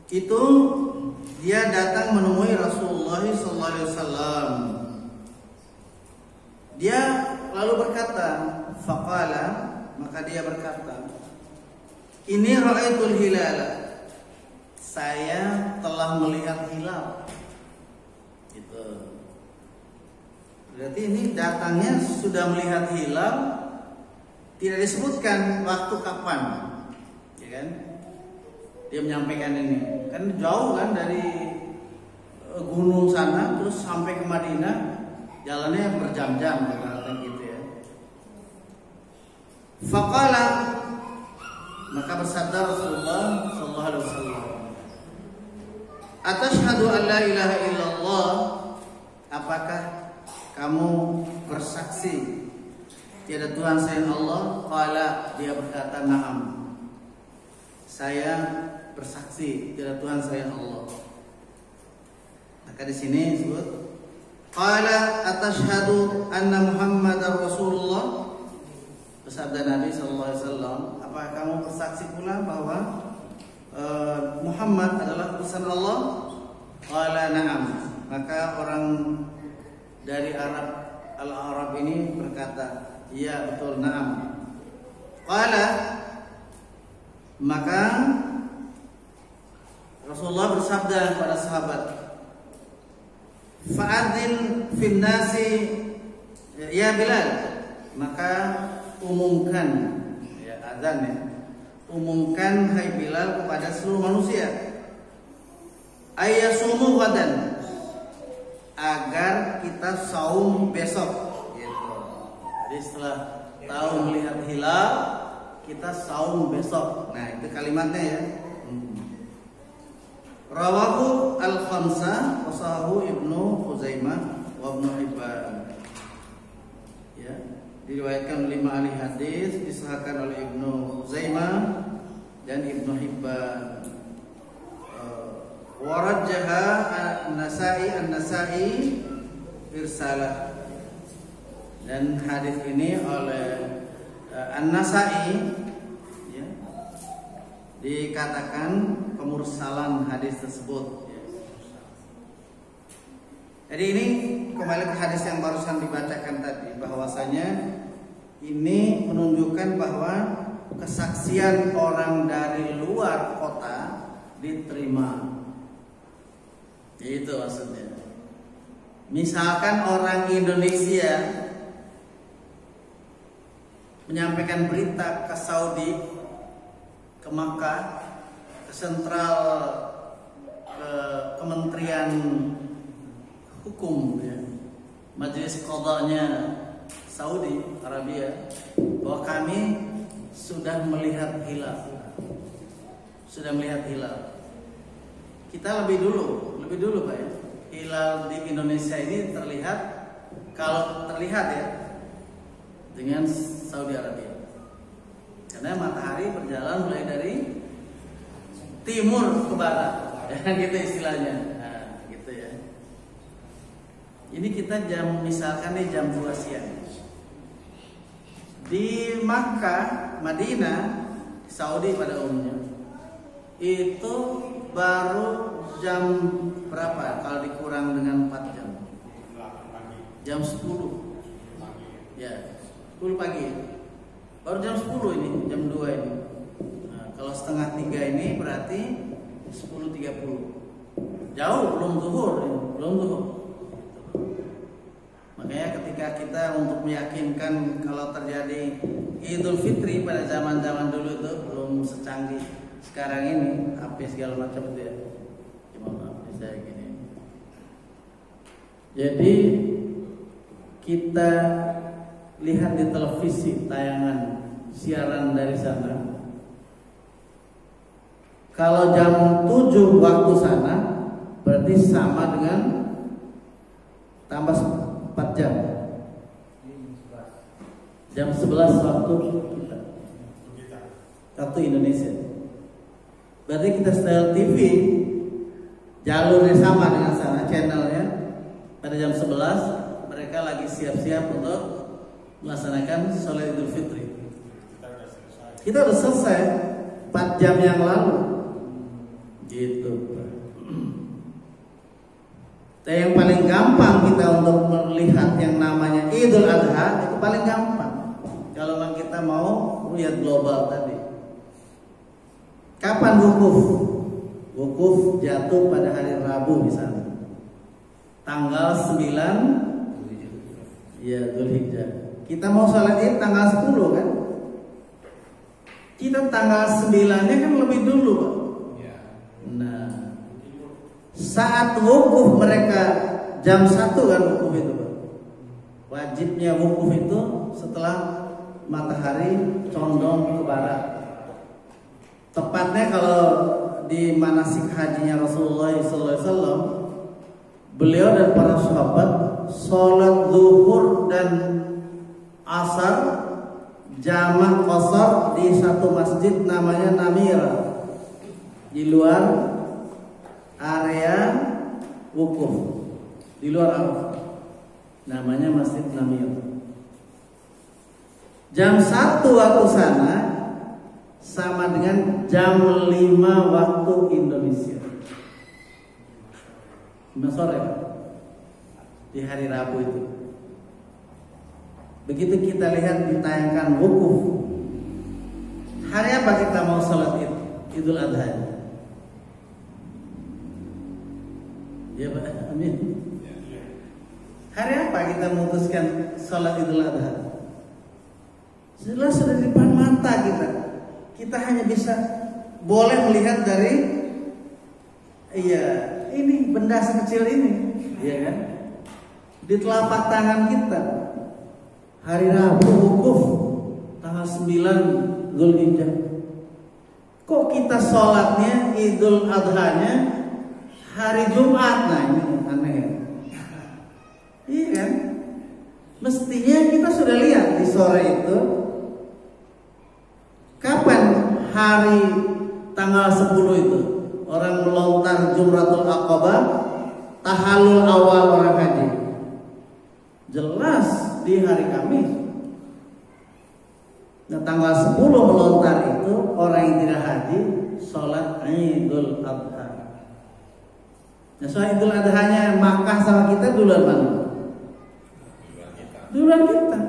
itu dia datang menemui Rasulullah SAW. Dia lalu berkata, faqala, maka dia berkata, ini ra'aitul hilala, saya telah melihat hilal. Gitu. Berarti ini datangnya sudah melihat hilal, tidak disebutkan waktu kapan, ya kan? Dia menyampaikan ini, kan jauh kan dari gunung sana, terus sampai ke Madinah, jalannya berjam-jam, kata gitu ya. Faqala, maka bersabda Rasulullah sallallahu alaihi wasallam, atashhadu an la ilaha illallah, apakah kamu bersaksi tiada Tuhan selain Allah? Qala, dia berkata, na'am, saya bersaksi tiada Tuhan selain Allah. Maka di sini disebut qala atashhadu anna Muhammadar Rasulullah, bersabda Nabi sallallahu alaihi wasallam, apakah kamu bersaksi pula bahwa Muhammad adalah utusan Allah? Qala na'am, maka orang dari Al-Arab ini berkata, iya betul, na'am. Qala, maka Rasulullah bersabda kepada sahabat, fa'adzin fin nasi ya Bilal, maka umumkan, ya azan ya, umumkan hai Bilal kepada seluruh manusia, ayyasumu ghadan, agar kita saum besok gitu. Jadi setelah tahu melihat hilal, kita saum besok. Nah, itu kalimatnya ya. Rawahu al-khamsah wa sahahu Ibnu Khuzaimah wa Ibnu Hibban. Ya, diriwayatkan oleh 5 ahli hadis, disahkan oleh Ibnu Khuzaimah dan Ibnu Hibban. Warajjaha An-Nasa'i irsalah, dan hadis ini oleh An-Nasa'i ya, dikatakan pemursalan hadis tersebut ya. Jadi ini kembali ke hadis yang barusan dibacakan tadi, bahwasanya ini menunjukkan bahwa kesaksian orang dari luar kota diterima. Itu maksudnya. Misalkan orang Indonesia menyampaikan berita ke Saudi, ke Makkah, ke sentral, ke Kementerian Hukum ya, Majelis Qadanya Saudi Arabia, bahwa kami sudah melihat hilal. Kita lebih dulu Pak ya. Hilal di Indonesia ini terlihat kalau terlihat ya dengan Saudi Arabia. Karena matahari berjalan mulai dari timur ke barat, ya gitu istilahnya. Nah, gitu ya. Ini kita misalkan nih jam 2 siang. Di Makkah, Madinah, Saudi pada umumnya itu baru jam berapa kalau dikurang dengan 4 jam? Jam 10. Ya, 10 pagi. Baru jam 10 ini, jam 2 ini. Nah, kalau setengah 3 ini berarti 10.30. Jauh belum zuhur, belum zuhur. Makanya ketika kita untuk meyakinkan kalau terjadi Idul Fitri pada zaman-zaman dulu itu belum secanggih sekarang ini, HP segala macam itu ya. Cuma maaf saya gini. Jadi kita lihat di televisi tayangan siaran dari sana. Kalau jam 7 waktu sana berarti sama dengan tambah 4 jam. Jam 11 waktu kita. Waktu Indonesia. Berarti kita setel TV jalurnya sama dengan sana, channelnya. Pada jam 11 mereka lagi siap-siap untuk melaksanakan sholat Idul Fitri. Kita udah selesai 4 jam yang lalu. Gitu. Dan yang paling gampang kita untuk melihat yang namanya Idul Adha itu paling gampang. Kalau memang kita mau lihat global tadi. Kapan wukuf? Wukuf jatuh pada hari Rabu misalnya. Tanggal 9 ya Dzulhijjah. Kita mau sholat Id tanggal 10 kan? Kita tanggal 9-nya kan lebih dulu, Pak. Nah, saat wukuf mereka jam 1 kan wukuf itu, Pak. Wajibnya wukuf itu setelah matahari condong ke barat. Tepatnya kalau di manasik hajinya Rasulullah SAW, beliau dan para sahabat sholat zuhur dan asar jamak qashar di satu masjid namanya Namira, di luar area wukuf, di luar Arafah, namanya Masjid Namira. Jam 1 waktu sana sama dengan jam 5 waktu Indonesia. 5 sore di hari Rabu itu. Begitu kita lihat ditayangkan wukuf, hari apa kita mau sholat Idul Adha? Ya Pak, amin. Hari apa kita memutuskan sholat Idul Adha? Jelas sudah di depan mata kita. Kita hanya bisa boleh melihat dari ini benda sekecil ini, ya kan? Di telapak tangan kita. Hari Rabu wukuf tanggal 9 Dzulhijjah. Kok kita sholatnya Idul Adha-nya hari Jumat? Nah ini aneh. Iya kan? Mestinya kita sudah lihat di sore itu kapan hari tanggal 10 itu orang melontar Jumratul Aqabah, tahallul awal orang haji. Jelas di hari Kamis. Nah, tanggal 10 melontar itu orang yang tidak haji sholat Idul Adha. Nah, sholat Idul Adha-nya Makkah sama kita duluan mana? Duluan kita.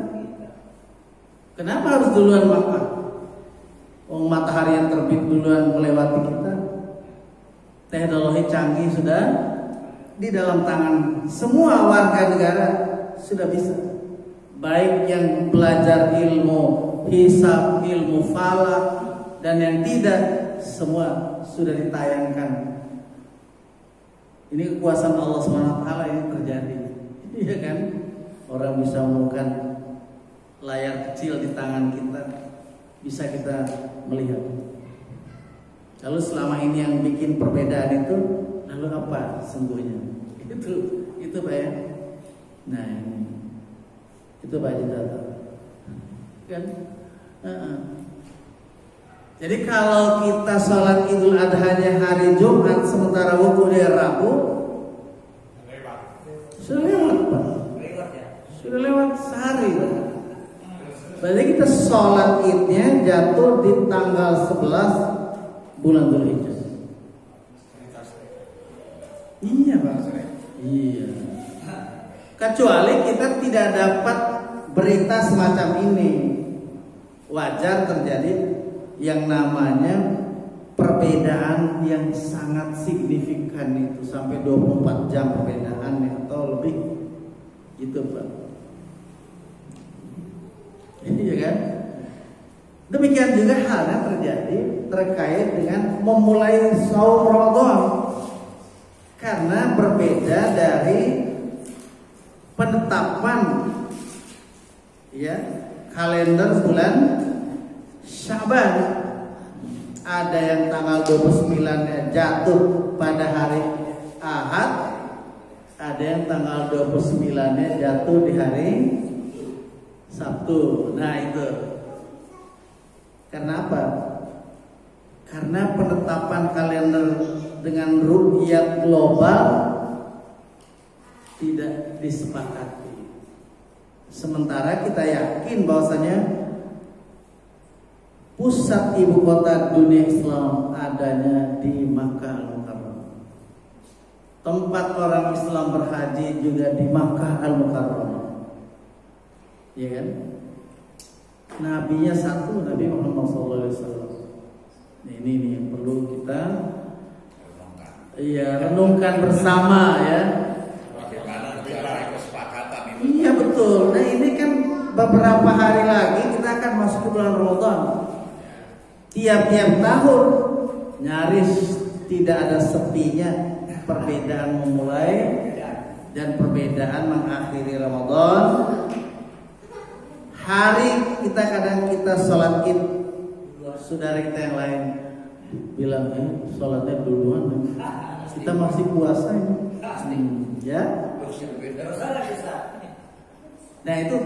Kenapa harus duluan Makkah? Matahari yang terbit duluan melewati kita. Teknologi canggih sudah di dalam tangan semua warga negara, sudah bisa. Baik yang belajar ilmu hisab, ilmu falak, dan yang tidak, semua sudah ditayangkan. Ini kekuasaan Allah SWT ini terjadi. Iya kan? Orang bisa menemukan layar kecil di tangan kita, bisa kita melihat. Lalu selama ini yang bikin perbedaan itu, lalu apa sungguhnya? Itu Pak ya. Nah ini. Itu Pak Haji Tata. Kan? Jadi kalau kita sholat Idul Adha-nya hari Jumat sementara wukufnya Rabu, sudah lewat Pak. Sudah lewat sehari Pak. Berarti kita sholat Idnya jatuh di tanggal 11 bulan Dzulhijjah. Iya Pak. Iya. Kecuali kita tidak dapat berita semacam ini, wajar terjadi yang namanya perbedaan yang sangat signifikan itu sampai 24 jam perbedaannya atau lebih gitu Pak. Iya kan? Demikian juga halnya terjadi terkait dengan memulai saum Ramadan, karena berbeda dari penetapan ya kalender bulan Syaban. Ada yang tanggal 29-nya jatuh pada hari Ahad, ada yang tanggal 29-nya jatuh di hari Sabtu. Nah itu kenapa? Karena penetapan kalender dengan ru'yat global tidak disepakati. Sementara kita yakin bahwasanya pusat ibu kota dunia Islam adanya di Makkah Al-Mukarramah. Tempat orang Islam berhaji juga di Makkah Al-Mukarramah. Ya kan? Nabinya satu, Nabi Muhammad SAW. Ini yang perlu kita renungkan bersama ya. Bagaimana cara kesepakatan itu? Iya betul. Nah ini kan beberapa hari lagi kita akan masuk ke bulan Ramadan. Tiap-tiap tahun nyaris tidak ada sepinya perbedaan memulai dan perbedaan mengakhiri Ramadan. Hari kita sholat Id, saudara kita yang lain bilang sholatnya duluan, kita masih puasa ini, ya. Nah itu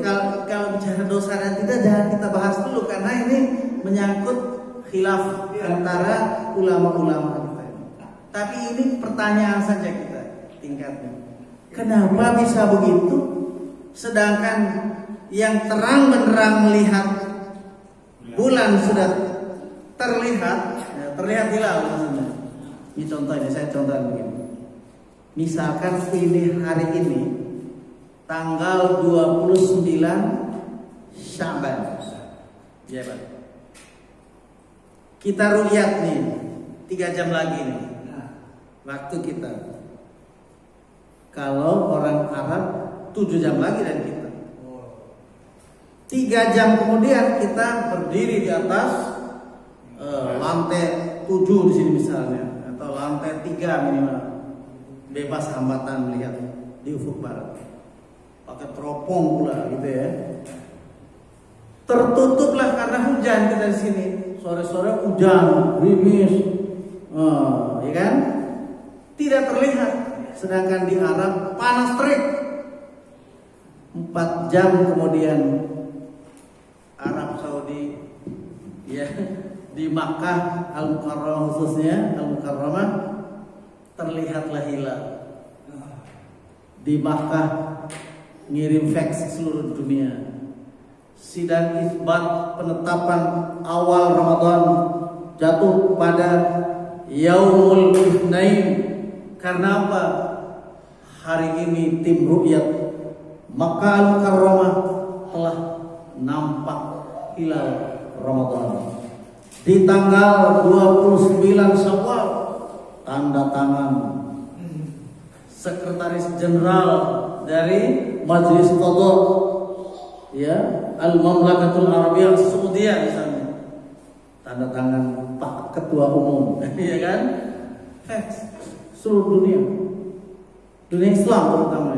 kalau bicara dosa dan tidak jangan kita bahas dulu karena ini menyangkut khilaf antara ulama-ulama kita. Tapi ini pertanyaan saja kita tingkatnya. Kenapa bisa begitu? Sedangkan yang terang benderang melihat bulan sudah terlihat hilal maksudnya. Ini contohnya, saya contohkan begini. Misalkan hari ini tanggal 29 Syaban. Ya Pak. Kita ru'yat nih 3 jam lagi nih. Waktu kita. Kalau orang Arab 7 jam lagi dari kita. 3 jam kemudian kita berdiri di atas lantai 7 di sini misalnya, atau lantai 3 minimal, bebas hambatan melihat di ufuk barat. Pakai teropong pula gitu ya. Tertutuplah karena hujan kita di sini. Sore-sore hujan, gerimis, ya kan? Tidak terlihat. Sedangkan di Arab panas terik. 4 jam kemudian Arab Saudi ya di Makkah Al-Mukarramah khususnya Al-Mukarramah terlihatlah hilal. Di Makkah ngirim fax seluruh dunia. Sidang isbat penetapan awal Ramadan jatuh pada Yaumul Itsnain. Karena apa? Hari ini tim ru'yat Makkah Al-Mukarramah telah nampak hilal Ramadan. Di tanggal 29 Syawal, tanda tangan Sekretaris Jenderal dari Majelis Qadha ya Al-Mamlakatul Arabiyah Saudiyah di sana. Tanda tangan Pak Ketua Umum, ya kan? Seluruh dunia Islam terutama.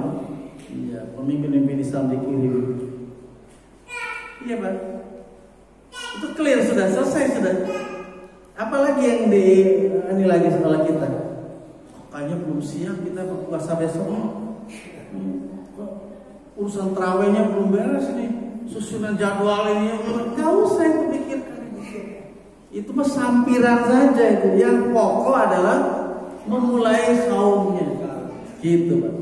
Iya, pemimpin-pemimpin Islam dikirim. Iya Pak. Itu clear sudah, selesai sudah. Apalagi yang ini lagi sekolah kita. Kayaknya belum siap kita berpuasa besok. urusan terawihnya belum beres nih, susunan jadwal ini belum, nggak usah itu pikirkan. Itu mah sampiran saja itu. Yang pokok adalah memulai saumnya, gitu Pak.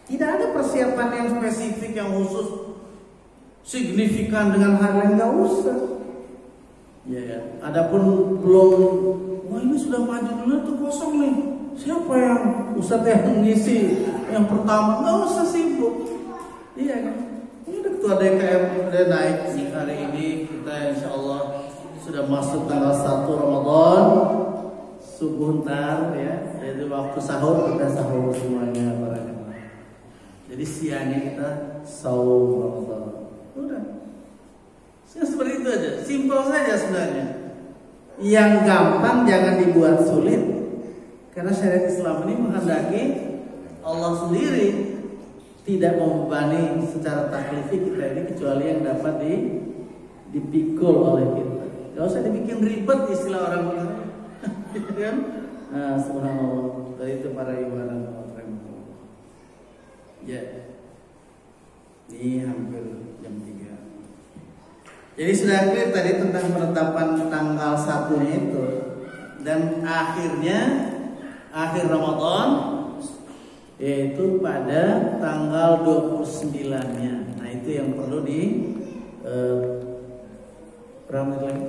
Tidak ada persiapan yang spesifik yang khusus signifikan dengan hal yang nggak usah. Ya, ya. Adapun belum, wah ini sudah maju dulu tuh kosong nih. Siapa yang Ustadz yang mengisi yang pertama? Nggak usah sibuk. Iya kan? Ini udah ketua DKM udah naik hari ini, kita insya Allah sudah masuk tanggal 1 Ramadan subuh ntar ya, yaitu waktu sahur kita sahur semuanya para jemaah. Jadi siangnya kita sahur Ramadan. Udah. Seperti itu aja, simpel saja sebenarnya. Yang gampang jangan dibuat sulit, karena syariat Islam ini menghendaki Allah sendiri tidak membebani secara taklifi kita ini kecuali yang dapat dipikul oleh kita. Gak usah dibikin ribet istilah orang bilang. Kan? Nah, subhanallah. Dari itu para ibadah ya. Ini hampir jam 3. Jadi sudah clear tadi tentang penetapan tanggal 1-nya itu. Dan akhirnya akhir Ramadan yaitu pada tanggal 29-nya. Nah, itu yang perlu di berapa menit lagi?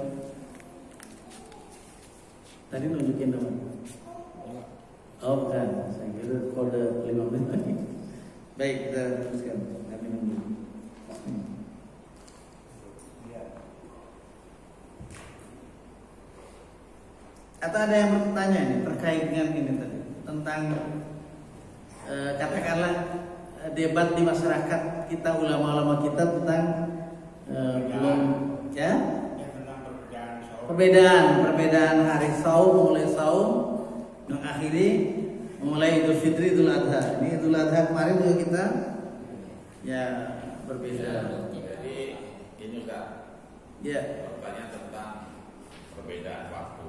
Tadi nunjukin nama. Oh bukan, saya kira kode 5 menit lagi. Baik, kita teruskan. Kami nunggu. Atau ada yang bertanya nih terkait dengan ini tadi tentang katakanlah debat di masyarakat kita, ulama-ulama kita tentang belum ya perbedaan hari saum, mulai saum mengakhiri mulai Idul Fitri, Idul Adha. Ini Idul Adha kemarin juga kita ya berbeda. Jadi ini juga ya bertanya tentang perbedaan waktu.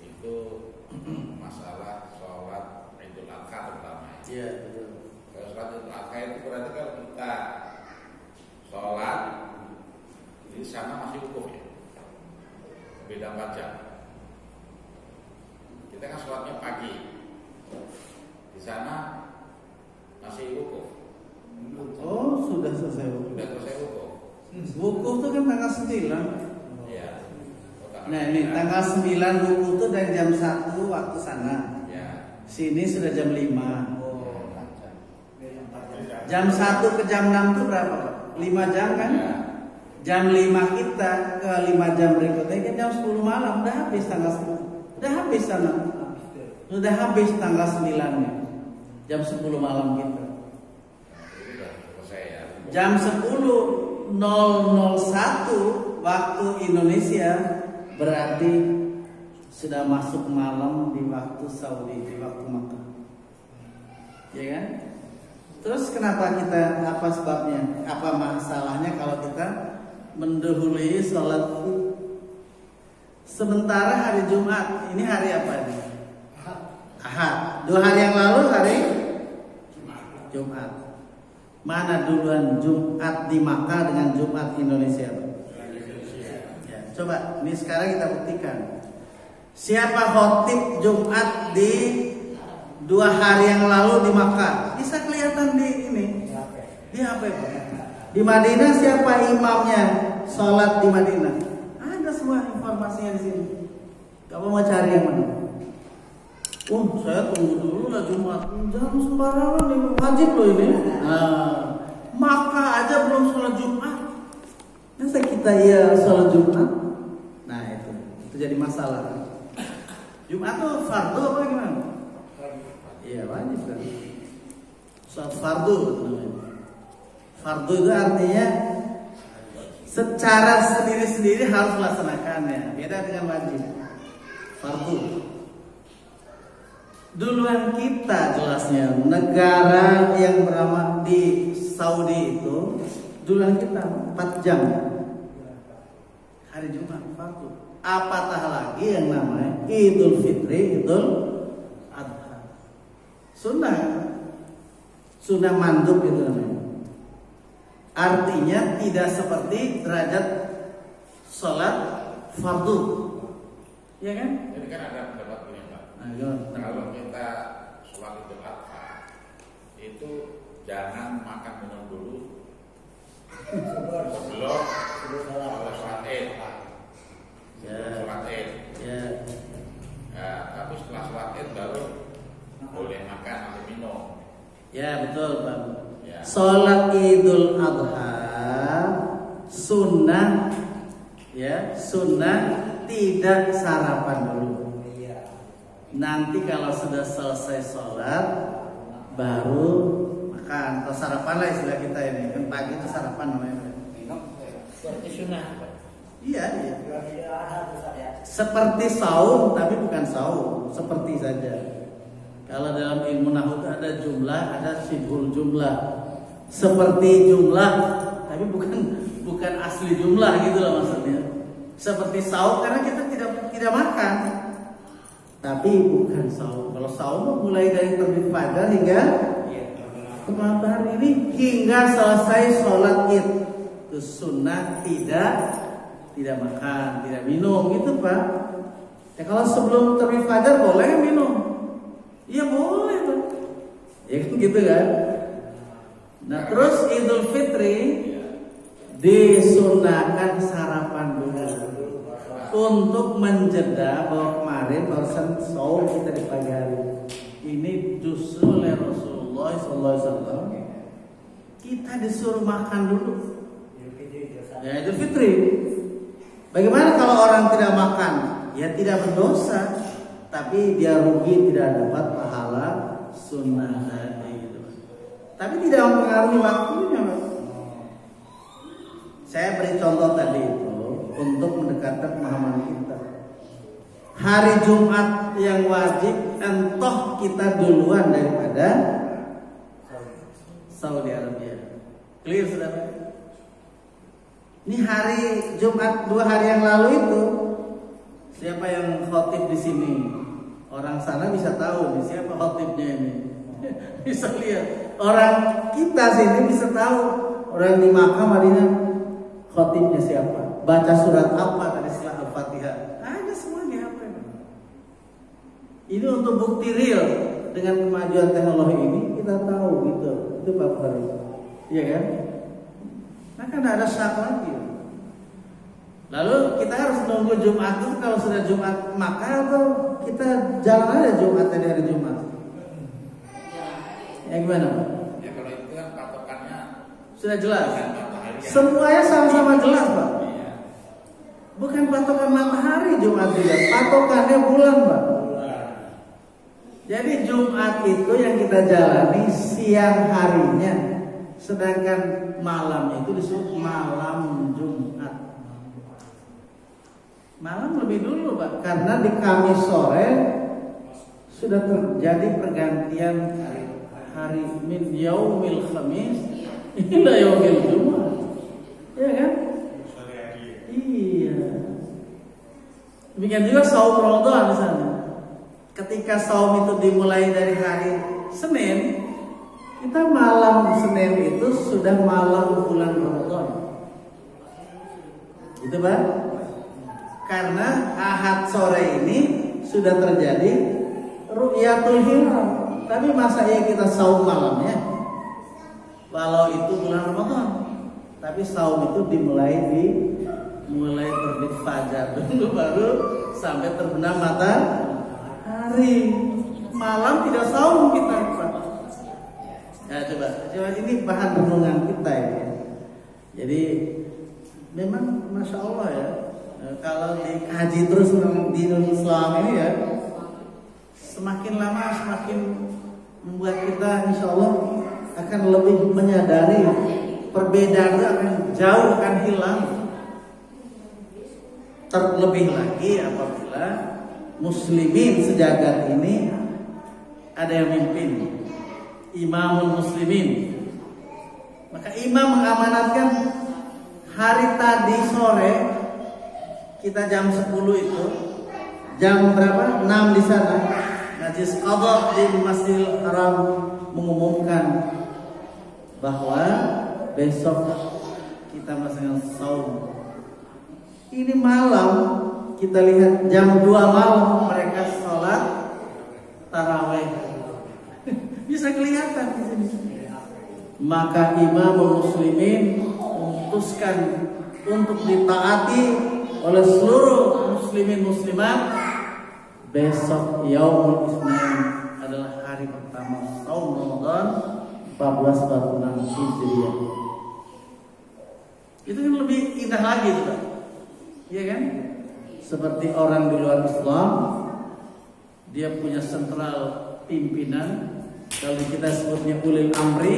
Itu masalah sholat Idul Adha terutama. Iya betul. Kalau sholat Idul Adha itu berarti kalau kita sholat di sana masih wukuf ya, beda 4 jam. Kita kan sholatnya pagi, di sana masih wukuf. Oh sudah selesai wukuf. Sudah selesai wukuf. Wukuf itu kan tanggal 9. Iya. Nah ini tanggal 9 wukuf itu dari jam 1 waktu sana. Ya. Sini sudah jam 5. Jam 1 ke jam 6 itu berapa Pak? 5 jam kan? Ya. Jam 5 kita ke 5 jam berikutnya kan jam 10 malam. Udah habis tanggal 10. Udah habis sana. Udah habis tanggal 9-nya. Jam 10 malam kita. Sudah selesai ya. Jam 10.001 waktu Indonesia berarti sudah masuk malam di waktu Saudi, di waktu Makkah. Ya kan? Terus kenapa kita, apa sebabnya? Apa masalahnya kalau kita mendahului sholat sementara hari Jumat? Ini hari apa ini? Ahad. 2 hari yang lalu hari Jumat. Mana duluan Jumat di Makkah dengan Jumat Indonesia? Ya, coba ini sekarang kita buktikan. Siapa khotib Jumat di 2 hari yang lalu di Makkah? Bisa kelihatan di ini. Di HP. Di Madinah siapa imamnya? Sholat di Madinah. Ada semua informasinya di sini. Kamu mau cari yang mana? Oh, saya tunggu dulu lah Jumat. Jangan sembarangan nih, wajib loh ini. Nah, Makkah aja belum sholat Jumat. Masa kita ya sholat Jumat? Nah itu jadi masalah. Jumat tuh fardu apa gimana? Iya wajib kan. Sholat fardu namanya. Fardu itu artinya secara sendiri-sendiri harus melaksanakannya. Beda dengan wajib. Fardu. Duluan kita jelasnya negara yang bernama di Saudi itu duluan kita 4 jam hari Jumat fardu. Apatah lagi yang namanya Idul Fitri, Idul Adha. Sunnah mandub itu namanya. Artinya tidak seperti derajat sholat fardu, ya kan? Jadi kan ada pendapat begini Pak. Ayo. Kalau kita sholat Idul Adha itu jangan makan minum dulu sebelum sholat Id. Ya. Sholat Id. Ya. Ya, tapi setelah sholat Id baru boleh makan atau minum. Ya betul Pak. Ya. Sholat Idul Adha sunnah, ya sunnah tidak sarapan dulu. Nanti kalau sudah selesai sholat baru makan atau sarapan lah istilah kita ini. Kan pagi itu sarapan namanya. Seperti sunnah. Iya, iya. Seperti saum tapi bukan saum, seperti saja. Kalau dalam ilmu nahwu ada jumlah, ada sibhul jumlah. Seperti jumlah, tapi bukan asli jumlah gitu loh maksudnya. Seperti saum karena kita tidak makan. Tapi bukan saum. Kalau saum mulai dari terbit fajar hingga matahari ini hingga selesai sholat Id. Itu sunnah tidak makan, tidak minum gitu Pak. Ya kalau sebelum terbit fajar boleh minum. Iya boleh Pak. Ya kan gitu kan. Nah terus Idul Fitri disunahkan sarapan dulu untuk menjeda bahwa kemarin barusan saum kita di pagi hari. Ini justru oleh Rasulullah SAW kita disuruh makan dulu. Ya Idul Fitri. Bagaimana kalau orang tidak makan? Ya tidak berdosa, tapi dia rugi tidak dapat pahala sunnah tadi. Tapi tidak mempengaruhi waktunya. Saya beri contoh tadi itu untuk mendekatkan pemahaman kita. Hari Jumat yang wajib entoh kita duluan daripada Saudi Arabia. Clear saudara? Ini hari Jumat 2 hari yang lalu itu siapa yang khotib di sini? Orang sana bisa tahu nih siapa khotibnya ini. Bisa lihat. Orang kita sini bisa tahu. Orang di Makkah Madinah khotibnya siapa? Baca surat apa tadi setelah Al-Fatihah? Ada semuanya apa ini? Ini untuk bukti real dengan kemajuan teknologi ini kita tahu gitu. Itu Pak Farid. Iya kan? Nah kan ada syak lagi. Lalu kita harus nunggu Jumat itu kalau sudah Jumat maka atau kita jalan aja Jumat dari hari Jumat. Ya gimana Pak? Ya kalau itu kan patokannya Sudah jelas. matahari. Semuanya sama-sama jelas Pak. Bukan patokan matahari Jumat juga, patokannya bulan Pak. Jadi Jumat itu yang kita jalani siang harinya, sedangkan malam itu disebut malam Jumat. Malam lebih dulu Pak, karena di Kamis sore sudah terjadi pergantian hari min yaumil khamis ila yaumil jumat. Ya kan? Iya. Demikian juga saum Ramadan di sana. Ketika saum itu dimulai dari hari Senin, kita malam Senin itu sudah malam bulan Ramadan. Gitu Pak? Karena Ahad sore ini sudah terjadi ru'yatul hilal. Tapi masa ya kita saum malamnya? Walau itu bulan Ramadan, tapi saum itu dimulai terbit fajar dulu baru sampai terbenam matahari. Malam tidak saum kita. Ya coba ini bahan renungan kita ya. Jadi memang masya Allah ya. Kalau dikaji terus di Islam ini ya, semakin lama semakin membuat kita insya Allah akan lebih menyadari perbedaan itu akan jauh akan hilang. Terlebih lagi apabila muslimin sejagat ini ada yang mimpin, imamul muslimin, maka imam mengamanatkan hari tadi sore kita jam 10 itu jam berapa? 6 di sana. Najis qadha di Masjidil Haram mengumumkan bahwa besok kita melaksanakan saum. Ini malam kita lihat jam 2 malam mereka sholat taraweh. Bisa kelihatan di sini. Maka imam muslimin memutuskan untuk ditaati oleh seluruh muslimin muslimat. Besok Yaumul Isnin adalah hari pertama saum Ramadan 1446 Hijriah. Itu kan lebih indah lagi tuh, Pak. Iya kan? Seperti orang di luar Islam, dia punya sentral pimpinan. Kalau kita sebutnya ulil amri,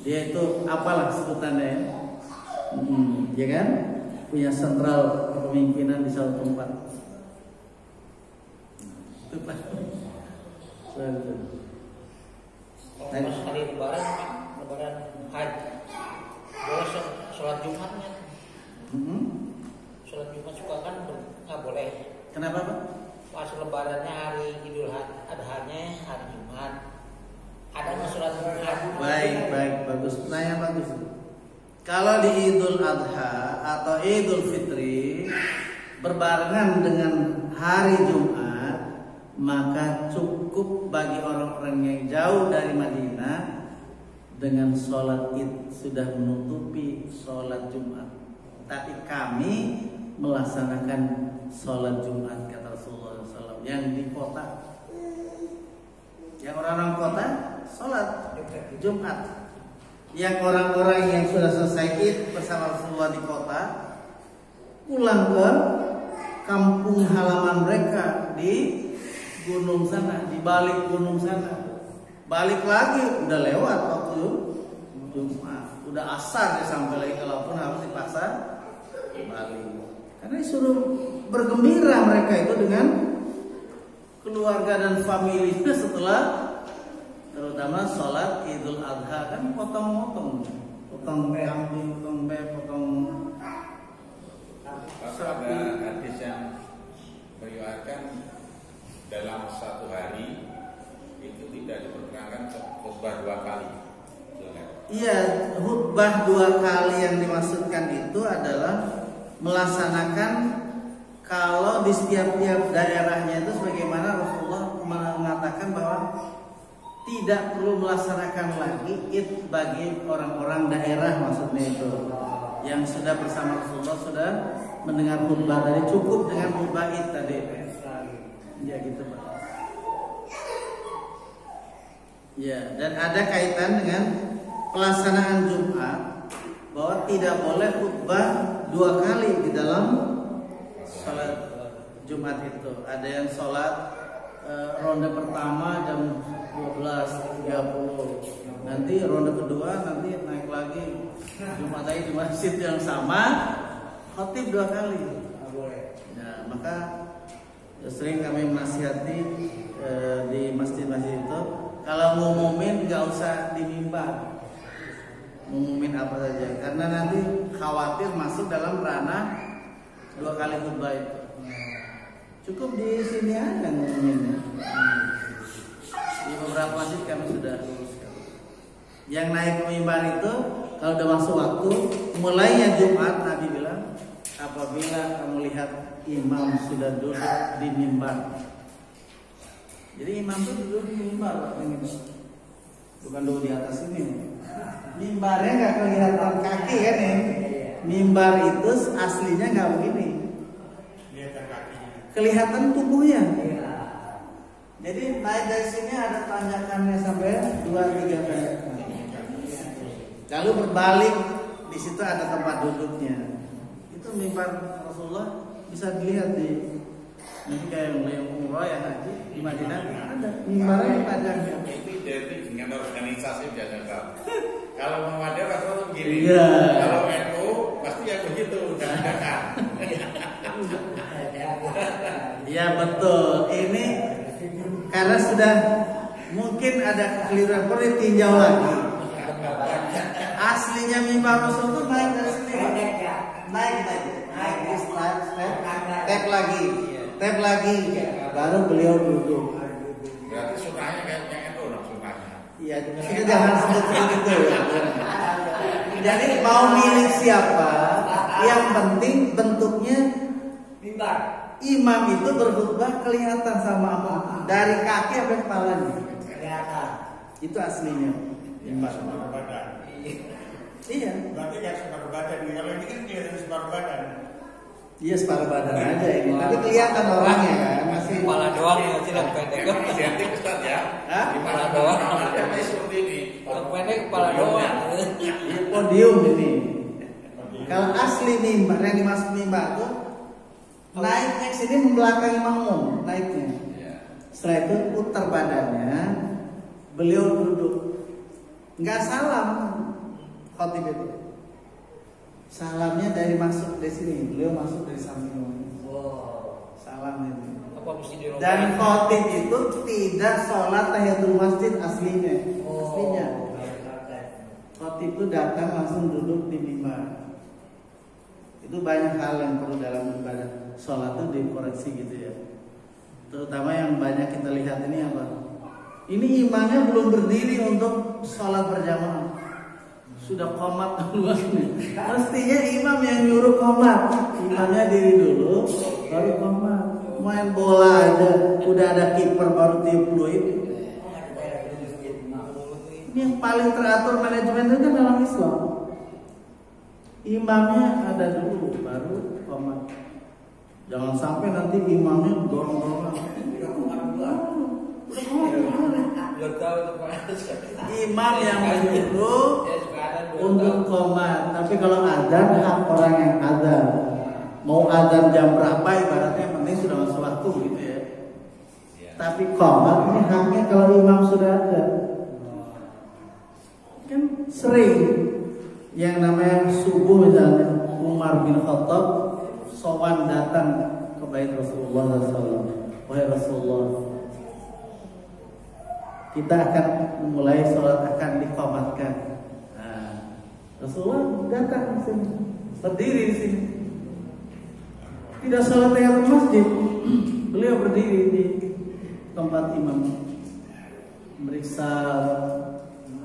dia itu apalah sebutannya ya? Ya kan? Punya sentral kepemimpinan di satu tempat. Itu Pak. Kalau pas hari lebaran haji, boleh sholat Jumatnya. Sholat Jumat suka kan nggak boleh. Kenapa Pak? Pas lebarannya hari Idul Adha-nya hari Jumat. Ada nggak sholat Jumat? Baik, bagus. Nanya bagus. Kalau di Idul Adha atau Idul Fitri berbarengan dengan hari Jumat, maka cukup bagi orang-orang yang jauh dari Madinah dengan sholat Id sudah menutupi sholat Jumat. Tapi kami melaksanakan sholat Jumat kata Rasulullah SAW yang di kota. Yang orang-orang kota sholat Jumat. Yang orang-orang yang sudah selesai Id bersama Rasulullah di kota pulang ke kampung halaman mereka di gunung sana, di balik gunung sana. Balik lagi udah lewat waktu Jumat, udah asar dia sampai lagi, kalaupun harus dipaksa balik. Karena disuruh bergembira mereka itu dengan keluarga dan familinya setelah terutama sholat Idul Adha kan potong kambing, potong sapi. Ada hadis yang meriwayatkan dalam satu hari itu tidak diperkenankan khutbah 2 kali. Iya, khutbah 2 kali yang dimaksudkan itu adalah melaksanakan kalau di setiap daerahnya itu sebagaimana Rasulullah mengatakan bahwa tidak perlu melaksanakan lagi Id bagi orang-orang daerah, maksudnya itu yang sudah bersama Rasulullah sudah mendengar khutbah tadi, cukup dengan khutbah Id tadi. Ya gitu Pak. Ya, dan ada kaitan dengan pelaksanaan Jumat bahwa tidak boleh khutbah 2 kali di dalam sholat Jumat itu. Ada yang sholat ronde pertama jam 12.30, nanti ronde kedua nanti naik lagi Jumat lagi di masjid yang sama, khotib 2 kali. Nah, maka sering kami menasihati di masjid-masjid itu kalau ngumumin nggak usah di mimbar, ngumumin apa saja, karena nanti khawatir masuk dalam ranah 2 kali khutbah itu. Cukup di sini aja ngumuminnya. Di beberapa masjid kami sudah luruskan. Yang naik ke mimbar itu kalau udah masuk waktu, mulainya Jumat, Nabi bilang apabila kamu lihat imam sudah duduk di mimbar. Jadi imam itu duduk di mimbar, bukan duduk di atas ini. Mimbarnya nggak kelihatan kaki kan ya? Mimbar itu aslinya nggak begini. Kelihatan tubuhnya. Jadi naik dari sini ada tanjakannya sampai 2-3 tanjakan. Lalu berbalik, di situ ada tempat duduknya. Itu mimbar Rasulullah bisa dilihat di nanti kayak yang umrah ya haji di Madinah ada mimbarnya tajamnya. Itu jadi dengan organisasi biasa tahu. Kalau Muhammadiyah rata-rata begini. Iya. Kalau NU pasti yang begitu jangan. Iya betul. Ini karena sudah mungkin ada kekeliruan, perlu ditinjau lagi. Aslinya mimbar Rasul itu naik dari sini, naik di step lagi, baru beliau duduk. Berarti sunnahnya kayak NU dong sunnahnya. Iya, kita jangan sebut itu ya. Jadi mau milik siapa, yang penting bentuknya mimbar. imam itu berkhutbah kelihatan sama makmum dari kaki sampai kepalanya. Kelihatan. Itu aslinya. Pas separuh badan. Iya. Berarti kan separuh badan. Kalau ini kan kelihatan separuh badan. Iya separuh badan aja ini. Tapi kelihatan orangnya kan masih. Kepala doang ya, tidak pendek. Identik Ustaz ya. Hah? Di mana doang namanya seperti ini. Kalau pendek kepala doang. Ini podium ini. Kalau asli mimbar yang dimaksud mimbar tuh naiknya ke sini membelakangi makmum naiknya. Ya. Setelah itu putar badannya, beliau duduk. Nggak salam khotib itu. Salamnya dari masuk dari sini, beliau masuk dari samping. Wow. Salam itu. Apa mesti dirobek? Dan khotib itu tidak sholat tahiyatul masjid aslinya. Oh. Aslinya. Khotib itu datang langsung duduk di mimbar. Itu banyak hal yang perlu dalam ibadah sholat itu dikoreksi gitu ya. Terutama yang banyak kita lihat ini apa? Ini imamnya belum berdiri untuk sholat berjamaah. Sudah qomat duluan nih. Mestinya imam yang nyuruh qomat. Imamnya diri dulu, baru qomat. Main bola aja, udah ada kiper baru tiup fluid. Ini yang paling teratur manajemen itu kan dalam Islam. Imamnya ada dulu, baru qomat. Jangan sampai nanti imamnya dorong-dorongan. Imam yang menyuruh untuk qomat. Tapi kalau adzan hak orang yang adzan. Mau adzan jam berapa ibaratnya yang penting sudah masuk waktu gitu ya. Tapi qomat ini haknya kalau imam sudah ada. Kan sering yang namanya subuh misalnya Umar bin Khattab sowan datang ke bait Rasulullah SAW. Wahai Rasulullah, kita akan memulai sholat akan diqamatkan. Nah, Rasulullah datang ke sini, berdiri di sini. Tidak sholat tahiyatul masjid, beliau berdiri di tempat imam, meriksa,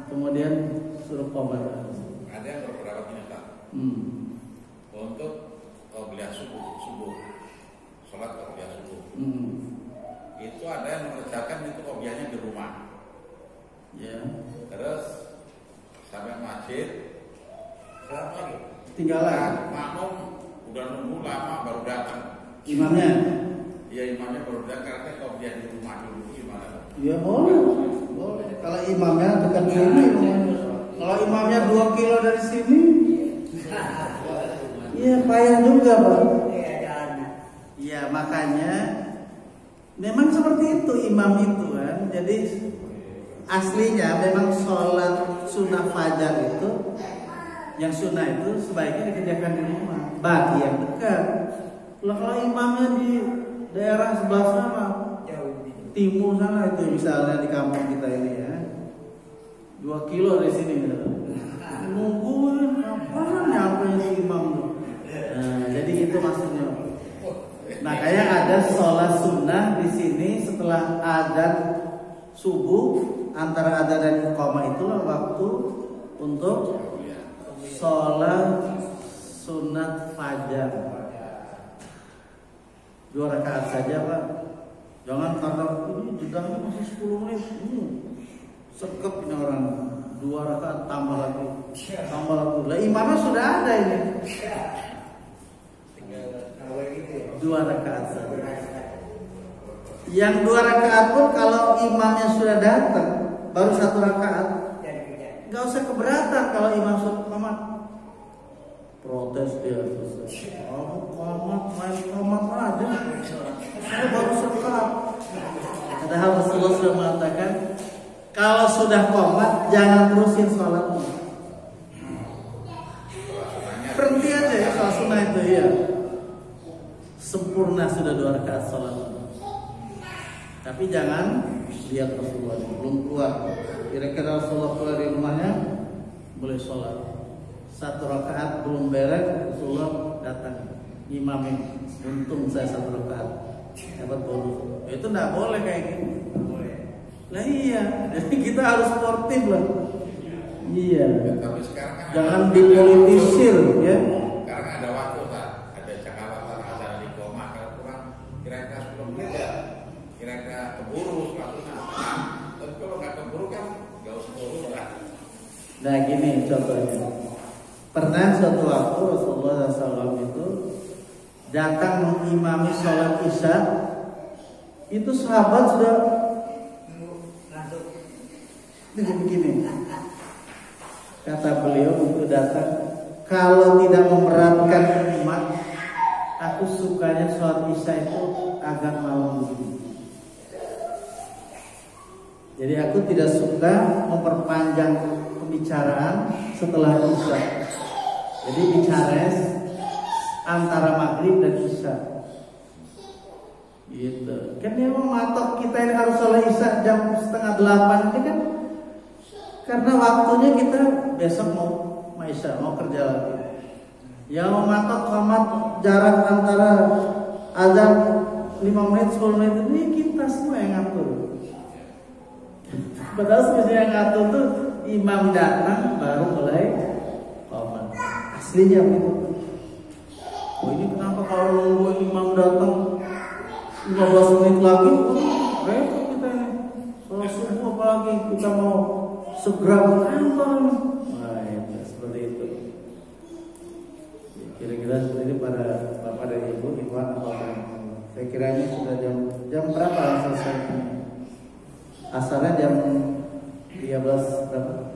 kemudian suruh qamat. Ada yang berpendapat ini Pak. Untuk qobliyah subuh, sholat qobliyah subuh. Itu ada yang mengerjakan itu qobliyahnya di rumah. Ya. Terus sampai masjid, Tinggalan. makmum udah nunggu lama baru datang. Imamnya? Ya imamnya baru datang karena qobliyah di rumah dulu gimana? Ya boleh. Boleh. Kalau imamnya dekat sini, kalau imamnya 2 kilo dari sini, iya payah juga Pak. Iya makanya memang seperti itu imam itu kan. Jadi aslinya memang sholat sunnah fajar itu, yang sunnah itu sebaiknya dikerjakan di rumah bagi yang dekat. Kalau imamnya di daerah sebelah sana, timur sana itu misalnya di kampung kita ini ya, 2 kilo dari sini, nungguin kapan nyampe si imam tuh. Nah, jadi itu maksudnya. Makanya ada sholat sunnah di sini setelah adzan subuh. Antara adzan dan iqamah itulah waktu untuk sholat sunat fajar. 2 rakaat saja Pak. Jangan karena ini jedahnya masih 10 menit. Sekep ini orang. 2 rakaat tambah lagi. Lah imamnya sudah ada ini. 2 rakaat saja. Yang 2 rakaat pun kalau imamnya sudah datang baru 1 rakaat, nggak usah keberatan kalau imam sudah qomat. Protes dia, kamu qomat main qomat aja, saya baru sekali. Padahal Rasulullah sudah mengatakan kalau sudah qomat jangan terusin sholatmu. Berhenti aja ya sholat sunnah itu ya. Sempurna sudah 2 rakaat sholat. Tapi jangan lihat Rasulullah belum keluar. Kira-kira Rasulullah keluar di rumahnya boleh sholat. 1 rakaat belum beres Rasulullah datang imamin. Untung saya 1 rakaat dapat bonus. Itu tidak boleh kayak gitu. Lah iya, jadi kita harus sportif lah. Iya. Ya, tapi sekarang kan Jangan dipolitisir ya. Sekarang ada waktu kan, ada cakapan asal di koma kalau kurang kira-kira 10 menit ya, kira-kira keburu selalunya. Tapi kalau nggak keburu kan nggak usah keburu lah. Nah gini contohnya. Pernah suatu waktu Rasulullah SAW itu datang mengimami sholat isya. Itu sahabat sudah begini. Kata beliau untuk datang, kalau tidak memberatkan umat, aku sukanya sholat isya itu agak malam begini. Jadi aku tidak suka memperpanjang pembicaraan setelah isya. Jadi bicara antara maghrib dan isya. Gitu. Kan dia mau matok kita ini harus sholat isya jam 7:30 ini kan. Karena waktunya kita besok mau isya, mau kerja lagi. Yang mau matok sama jarak antara azan 5 menit 10 menit ini kita semua yang ngatur. Padahal sebenarnya yang ngatur tuh imam datang baru mulai qomat. Aslinya begitu. Oh ini kenapa kalau nunggu imam datang 15 menit lagi, repot kita ini. Soal subuh apalagi kita mau segera berkantor. Nah, ya, seperti itu. Kira-kira seperti ini para bapak dan ibu, ikhwan atau saya kira ini sudah jam berapa selesai? Asalnya jam 13 berapa?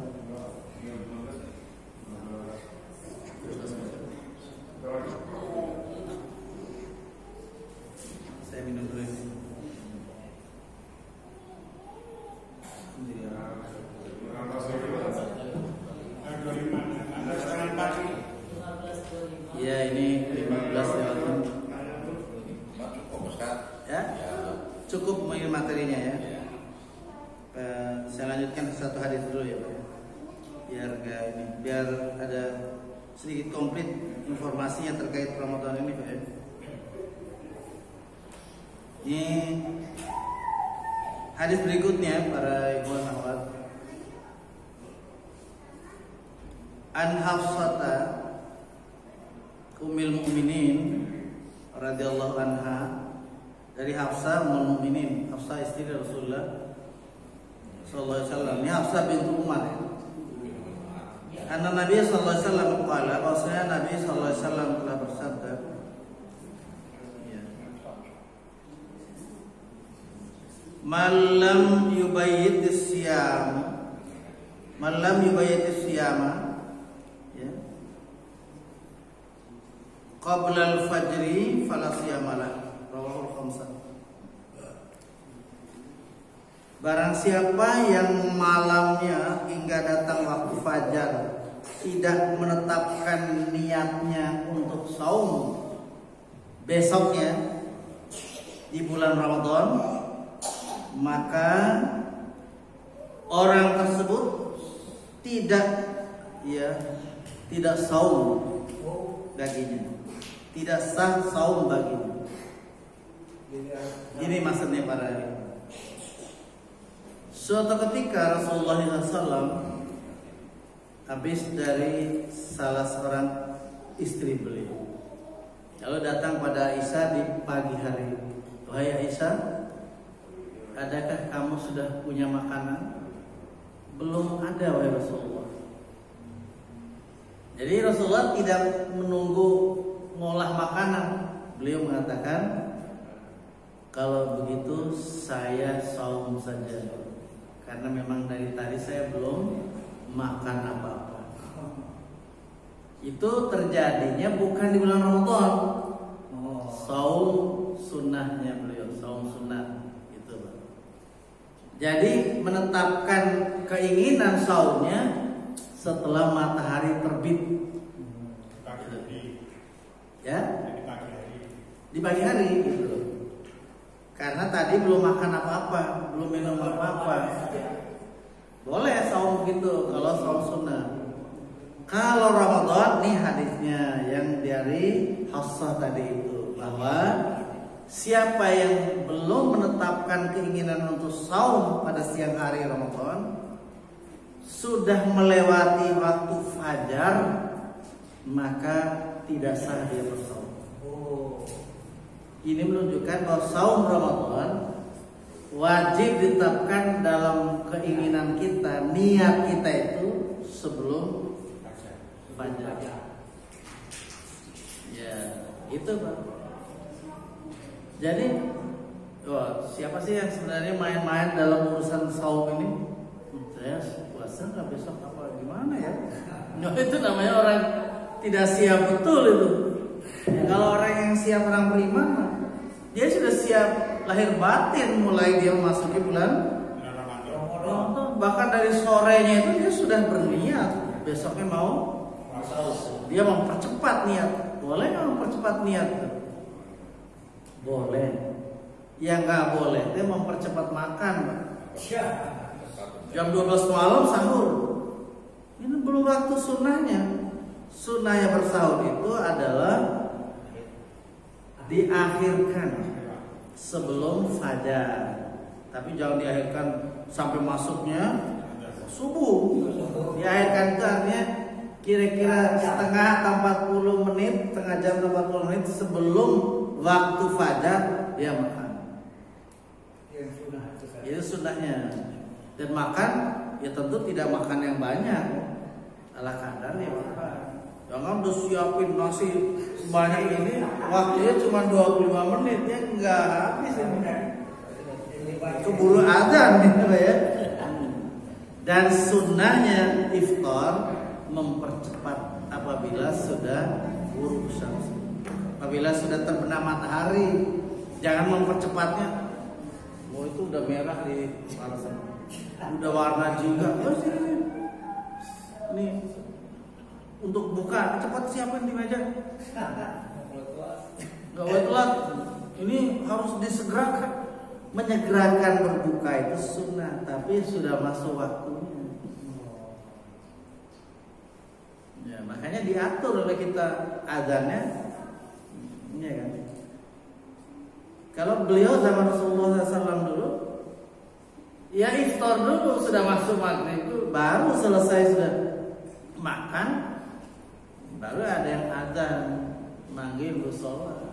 Saya minum dulu ini. Ya ini 15 lewat. Ya, cukup main materinya ya. Saya lanjutkan satu hadis dulu ya Pak. Biar ada sedikit komplit informasinya terkait Ramadan ini Pak ya. Ini hadis berikutnya para ibu dan akhwat. An Hafsata Ummul Mukminin radhiyallahu anha, dari Hafsah Ummul Mukminin, Hafsah istri Rasulullah sallallahu alaihi wasallam. Ini Hafsah bintu Umar. Anna Nabi sallallahu alaihi wasallam qala, bahwasanya Nabi sallallahu alaihi wasallam telah bersabda, Man lam yubayyitis siyama qabla al-fajri fala siyamalah. Rawahul khamsah. Barang siapa yang malamnya hingga datang waktu fajar tidak menetapkan niatnya untuk saum besoknya di bulan Ramadan, maka orang tersebut tidak saum baginya, tidak sah saum baginya. Ini maksudnya para suatu ketika Rasulullah SAW habis dari salah seorang istri beliau, lalu datang pada Aisyah di pagi hari. Wahai Aisyah, adakah kamu sudah punya makanan? Belum ada wahai Rasulullah. Jadi Rasulullah tidak menunggu ngolah makanan. Beliau mengatakan, kalau begitu saya saum saja, karena memang dari tadi saya belum makan apa-apa. Itu terjadinya bukan di bulan Ramadan. Saum sunnahnya beliau, saum sunnah gitu. Jadi menetapkan keinginan saumnya setelah matahari terbit. Ya? Di pagi hari gitu. Karena tadi belum makan apa-apa, belum minum apa-apa. Boleh saum gitu kalau saum sunnah. Kalau Ramadan, nih hadisnya yang dari Hafsah tadi itu, bahwa siapa yang belum menetapkan keinginan untuk saum pada siang hari Ramadan, sudah melewati waktu fajar, maka tidak sah dia bersaum. Ini menunjukkan bahwa saum Ramadan wajib ditetapkan dalam keinginan kita, niat kita itu sebelum fajar. Ya, itu Pak. Jadi, siapa sih yang sebenarnya main-main dalam urusan saum ini? Saya puasa nggak besok apa gimana ya? Nah, itu namanya orang tidak siap betul itu. Ya, kalau orang yang siap, orang beriman, dia sudah siap lahir batin mulai dia memasuki bulan Ramadan. Bahkan dari sorenya itu dia sudah berniat besoknya mau saum. Dia mempercepat niat. Boleh nggak mempercepat niat? Boleh. Yang nggak boleh dia mempercepat makan. Jam 12 malam sahur. Ini belum waktu sunnahnya. Sunnahnya bersahur itu adalah diakhirkan sebelum fajar. Tapi jangan diakhirkan sampai masuknya subuh. Diakhirkan itu artinya kira-kira setengah 40 menit, setengah jam 40 menit sebelum waktu fajar dia makan. Itu sunnahnya. Dan makan ya tentu tidak makan yang banyak, ala kadar ya makan. Jangan udah siapin nasi sebanyak ini, waktunya cuma 25 menit ya nggak habis ini. Keburu adzan gitu ya. Dan sunnahnya iftar mempercepat apabila sudah ghurub syams. Apabila sudah terbenam matahari, jangan mempercepatnya. Oh itu udah merah di kepala sana. Udah warna juga. Nih untuk buka cepat siapin di meja. Gak boleh telat. Ini harus disegerakan. Menyegerakan berbuka itu sunnah, tapi sudah masuk waktunya. Ya, makanya diatur oleh kita azannya. Iya kan? Kalau beliau zaman Rasulullah SAW dulu, ya iftar dulu sudah masuk maghrib itu, baru selesai sudah makan, baru ada yang azan manggil bersolat.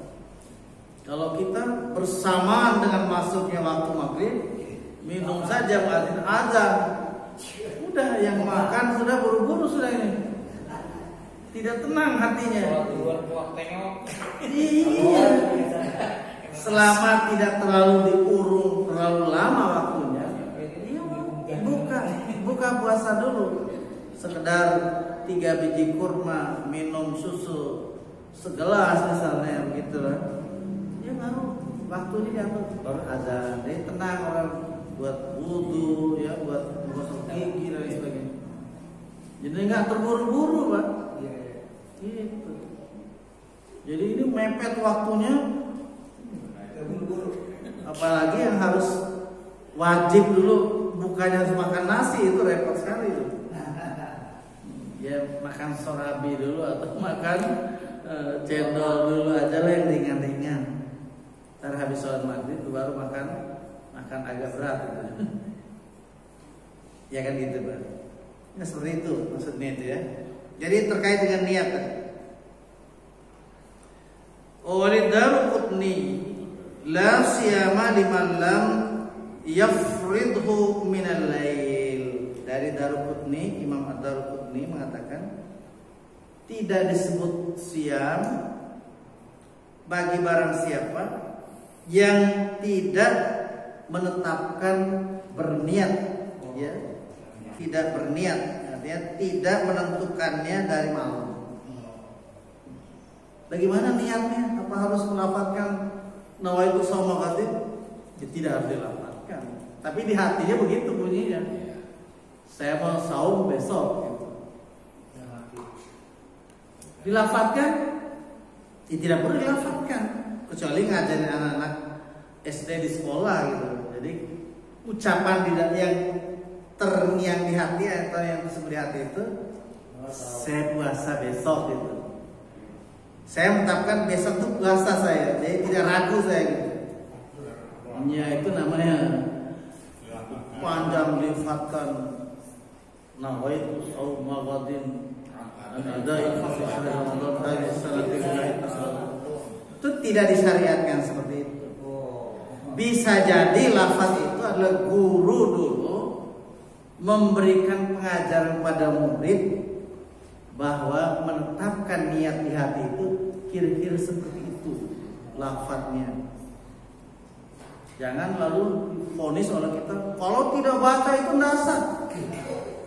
Kalau kita bersamaan dengan masuknya waktu maghrib, minum saja muadzin azan, udah yang makan sudah buru-buru sudah ini, tidak tenang hatinya. Iya. Selama tidak terlalu diurung terlalu lama waktunya, buka puasa dulu. Sekedar 3 biji kurma, minum susu segelas misalnya begitu lah. Ya baru waktunya diatur, baru azan. Jadi tenang orang buat wudu ya, buat gosok gigi dan sebagainya. Jadi nggak terburu-buru Pak. Gitu. Jadi ini mepet waktunya. Apalagi yang harus wajib dulu bukannya makan nasi itu repot sekali itu. Ya makan sorabi dulu atau makan cendol dulu aja lah yang ringan-ringan. Ntar habis sholat maghrib baru makan agak berat gitu. Ya kan gitu Pak. Ya seperti itu maksudnya itu ya. Jadi terkait dengan niat. Walidaruqutni la siyama liman lam yafridhu minal lail. Dari Daruqutni, Imam Ad-Daruqutni mengatakan tidak disebut siam bagi barang siapa yang tidak menetapkan berniat, ya, tidak berniat, artinya tidak menentukannya dari malam. Bagaimana niatnya? Apa harus melafazkan nawaitu shauma ghadin? Ya, tidak harus dilafazkan, tapi di hatinya begitu bunyinya. Saya mau saum besok gitu. Dilafazkan? Ya, tidak perlu dilafazkan, kecuali ngajarin anak-anak SD di sekolah gitu. Jadi ucapan yang terngiang di hati atau yang tersebut di hati itu, saya puasa besok gitu. Saya menetapkan besok itu puasa saya, jadi tidak ragu saya gitu. Ya itu namanya panjang dilifatkan. nawaitu shauma ghadin ada yang itu tidak disyariatkan seperti itu. Bisa jadi lafaz itu adalah guru dulu memberikan pengajaran pada murid bahwa menetapkan niat di hati itu kira-kira seperti itu lafaznya. Jangan lalu vonis oleh kita kalau tidak baca itu dasar.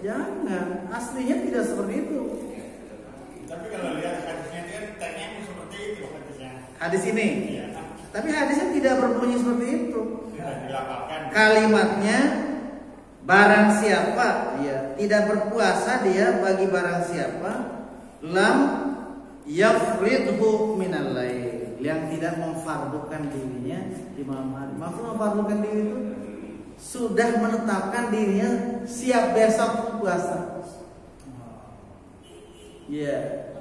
Jangan, aslinya tidak seperti itu. Tapi kalau lihat hadisnya itu kan tanya seperti itu hadisnya. Hadis ini. Iya. Tapi hadisnya tidak berbunyi seperti itu. Tidak dilapalkan. Kalimatnya barang siapa dia tidak berpuasa dia bagi barang siapa lam yafridhu minal lail, yang tidak memfardukan dirinya di malam hari. Maksud memfardukan diri itu sudah menetapkan dirinya siap besok puasa. Ya.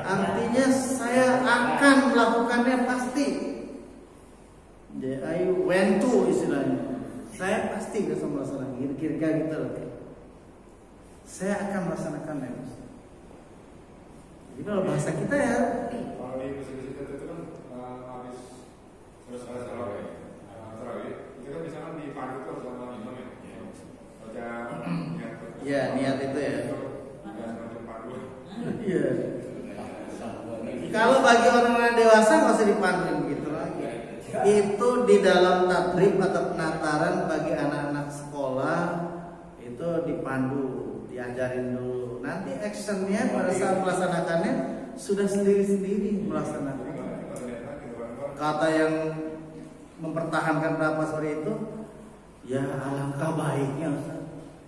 Artinya saya akan melakukannya pasti. I went to istilahnya. Saya pasti bisa melaksanakan. Kira-kira gitu loh. Saya akan melaksanakannya. Jadi kalau bahasa kita ya. Kalau di masjid itu kan habis selesai tarawih, itu kan misalkan di pagi itu sama imam ya. Baca Ya niat itu ya. Iya. Kalau bagi orang dewasa nggak usah dipandu gitu lagi. Itu di dalam tadrib atau penataran bagi anak-anak sekolah itu dipandu, diajarin dulu. Nanti actionnya pada saat melaksanakannya sudah sendiri-sendiri melaksanakan. Kata yang mempertahankan pendapat seperti itu, ya alangkah baiknya.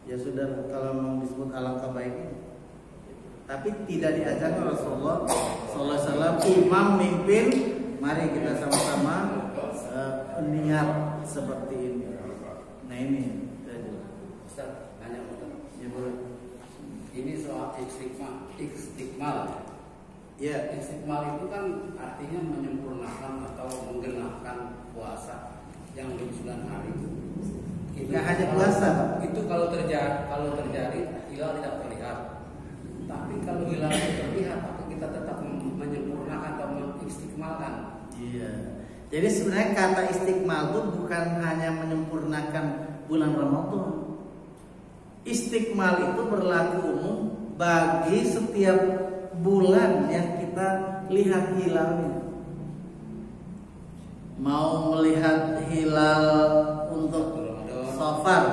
Ya sudah kalau mau disebut alangkah baiknya. Tapi tidak diajarkan Rasulullah Sallallahu Alaihi Wasallam imam mimpin, mari kita sama-sama niat seperti ini. Nah ini Ustaz, tanya Ustaz. ya boleh. Ini soal istiqmal. Ya, Istiqmal itu kan artinya menyempurnakan atau menggenapkan puasa yang 29 hari. Nggak hanya puasa. Itu kalau terjadi hilal tidak terlihat. Tapi kalau hilal itu terlihat, apakah kita tetap menyempurnakan atau mengistiqmalkan? iya. Jadi sebenarnya kata istiqmal itu bukan hanya menyempurnakan bulan Ramadan. Istiqmal itu berlaku umum bagi setiap bulan yang kita lihat hilalnya. Mau melihat hilal untuk Safar,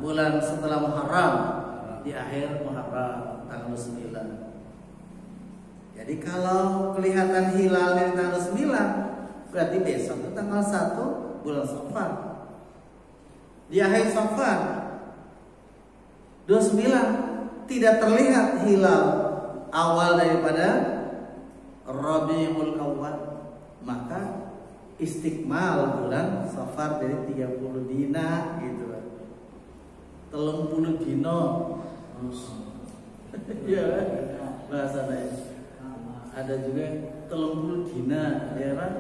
bulan setelah Muharram, di akhir Muharram tanggal 9. Jadi kalau kelihatan hilalnya tanggal 9, berarti besok itu tanggal 1 bulan Safar. Di akhir Safar 29 tidak terlihat hilal awal daripada Rabiul Awwal, maka istiqmal bulan Safar dari 30 dina gitu. 30 dino. Iya, bahasa lain. Ada juga 30 dina, ya kan?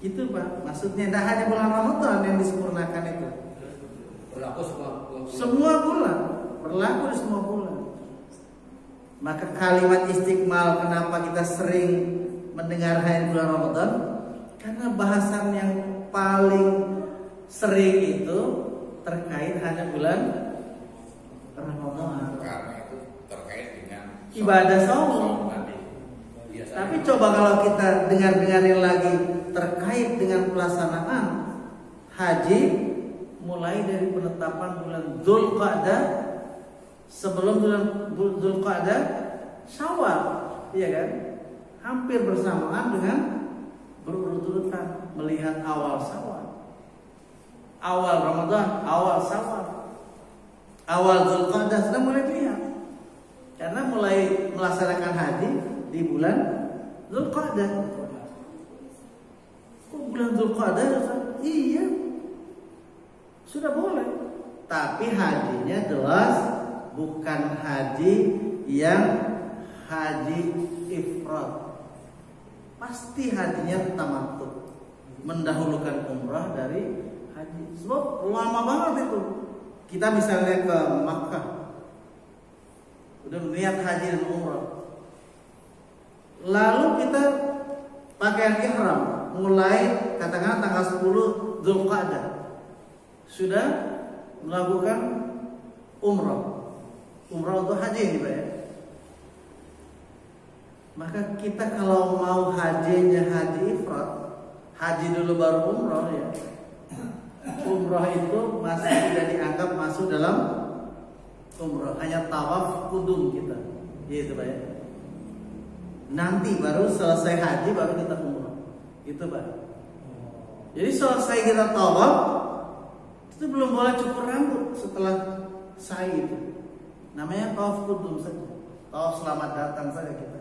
Itu Pak, maksudnya tidak hanya bulan Ramadan yang disempurnakan itu. Berlaku Semua bulan, berlaku di semua bulan. Maka kalimat istiqmal kenapa kita sering mendengar hari bulan Ramadan? Karena bahasan yang paling sering itu terkait hanya bulan Ramadan. Karena itu terkait dengan Ibadah saum. Tapi coba kalau kita dengar-dengarin lagi terkait dengan pelaksanaan haji, mulai dari penetapan bulan Dzulqa'dah, sebelum bulan Dzulqa'dah Syawal, iya kan? Hampir bersamaan dengan berurut-urutan melihat awal Syawal, awal Ramadan, awal Syawal, awal Dzulqa'dah sudah mulai lihat. Karena mulai melaksanakan haji di bulan Dzulqa'dah. Kok bulan Dzulqa'dah? Iya, sudah boleh. Tapi hajinya jelas bukan haji yang haji ifrad. Pasti hajinya tamattu, mendahulukan umrah dari haji. Sebab lama banget itu. kita misalnya ke Makkah, udah niat haji dan umrah, lalu kita pakaian ihram mulai katakanlah tanggal 10 Dzulqa'dah sudah melakukan umrah untuk haji ini Pak ya. Maka kita kalau mau hajinya haji ifrad, haji dulu baru umrah ya. Umrah itu masih tidak dianggap masuk dalam umrah, hanya tawaf kudum kita, gitu Pak ya. Nanti baru selesai haji baru kita umrah, itu Pak. Jadi selesai kita tawaf itu belum boleh cukur rambut setelah sa'i itu. Namanya tawaf kudum saja, tawaf selamat datang saja kita.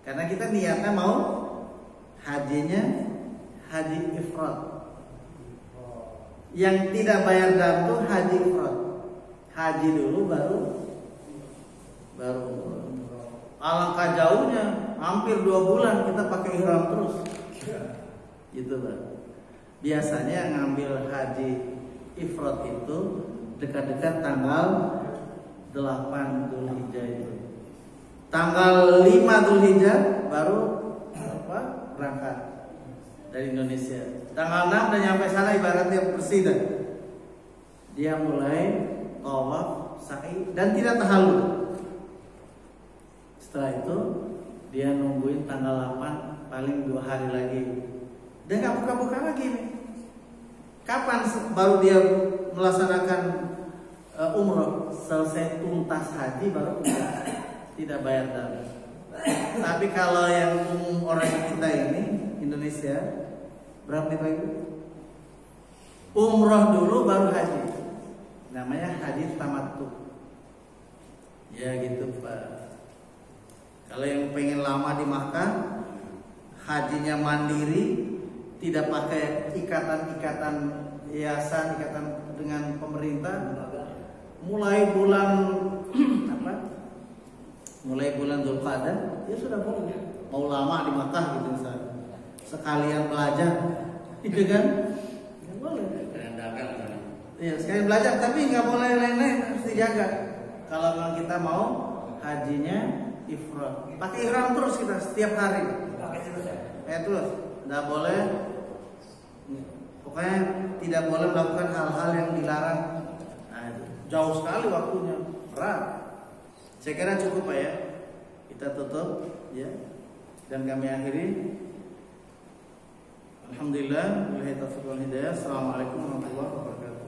Karena kita niatnya mau hajinya haji ifrad. Yang tidak bayar dam itu haji ifrad. Haji dulu baru alangkah jauhnya, hampir 2 bulan kita pakai ihram terus. Gitu Pak. Biasanya ngambil haji ifrad itu dekat-dekat tanggal 8 Dzulhijjah itu. Tanggal 5 Dzulhijjah baru berangkat dari Indonesia. Tanggal 6 udah nyampe sana ibaratnya bersih dah. Dia mulai tawaf, sa'i dan tidak tahallul. Setelah itu dia nungguin tanggal 8 paling 2 hari lagi. Dia nggak buka-buka lagi nih. Kapan baru dia melaksanakan umroh? Selesai tuntas haji baru tidak bayar dam. Tapi kalau yang umum orang kita ini Indonesia berapa nih Pak Ibu? Umroh dulu baru haji. Namanya haji tamattu. Ya gitu Pak. Kalau yang pengen lama di Makkah, hajinya mandiri, tidak pakai ikatan-ikatan yayasan, ikatan dengan pemerintah. Mulai bulan mulai bulan Dzulqa'dah, ya sudah boleh. Mau lama di Makkah gitu misalnya. Sekalian belajar, gitu kan? Ya boleh. Iya, sekalian belajar, tapi nggak boleh lain-lain, harus dijaga. Kalau memang kita mau hajinya ifrad, pakai ihram terus kita setiap hari. Terus, nggak boleh. Pokoknya tidak boleh melakukan hal-hal yang dilarang. Nah, jauh sekali waktunya, berat. Saya kira cukup Pak ya. Kita tutup ya. Dan kami akhiri. Alhamdulillah, billahi taufiq wal hidayah. Assalamualaikum warahmatullahi wabarakatuh.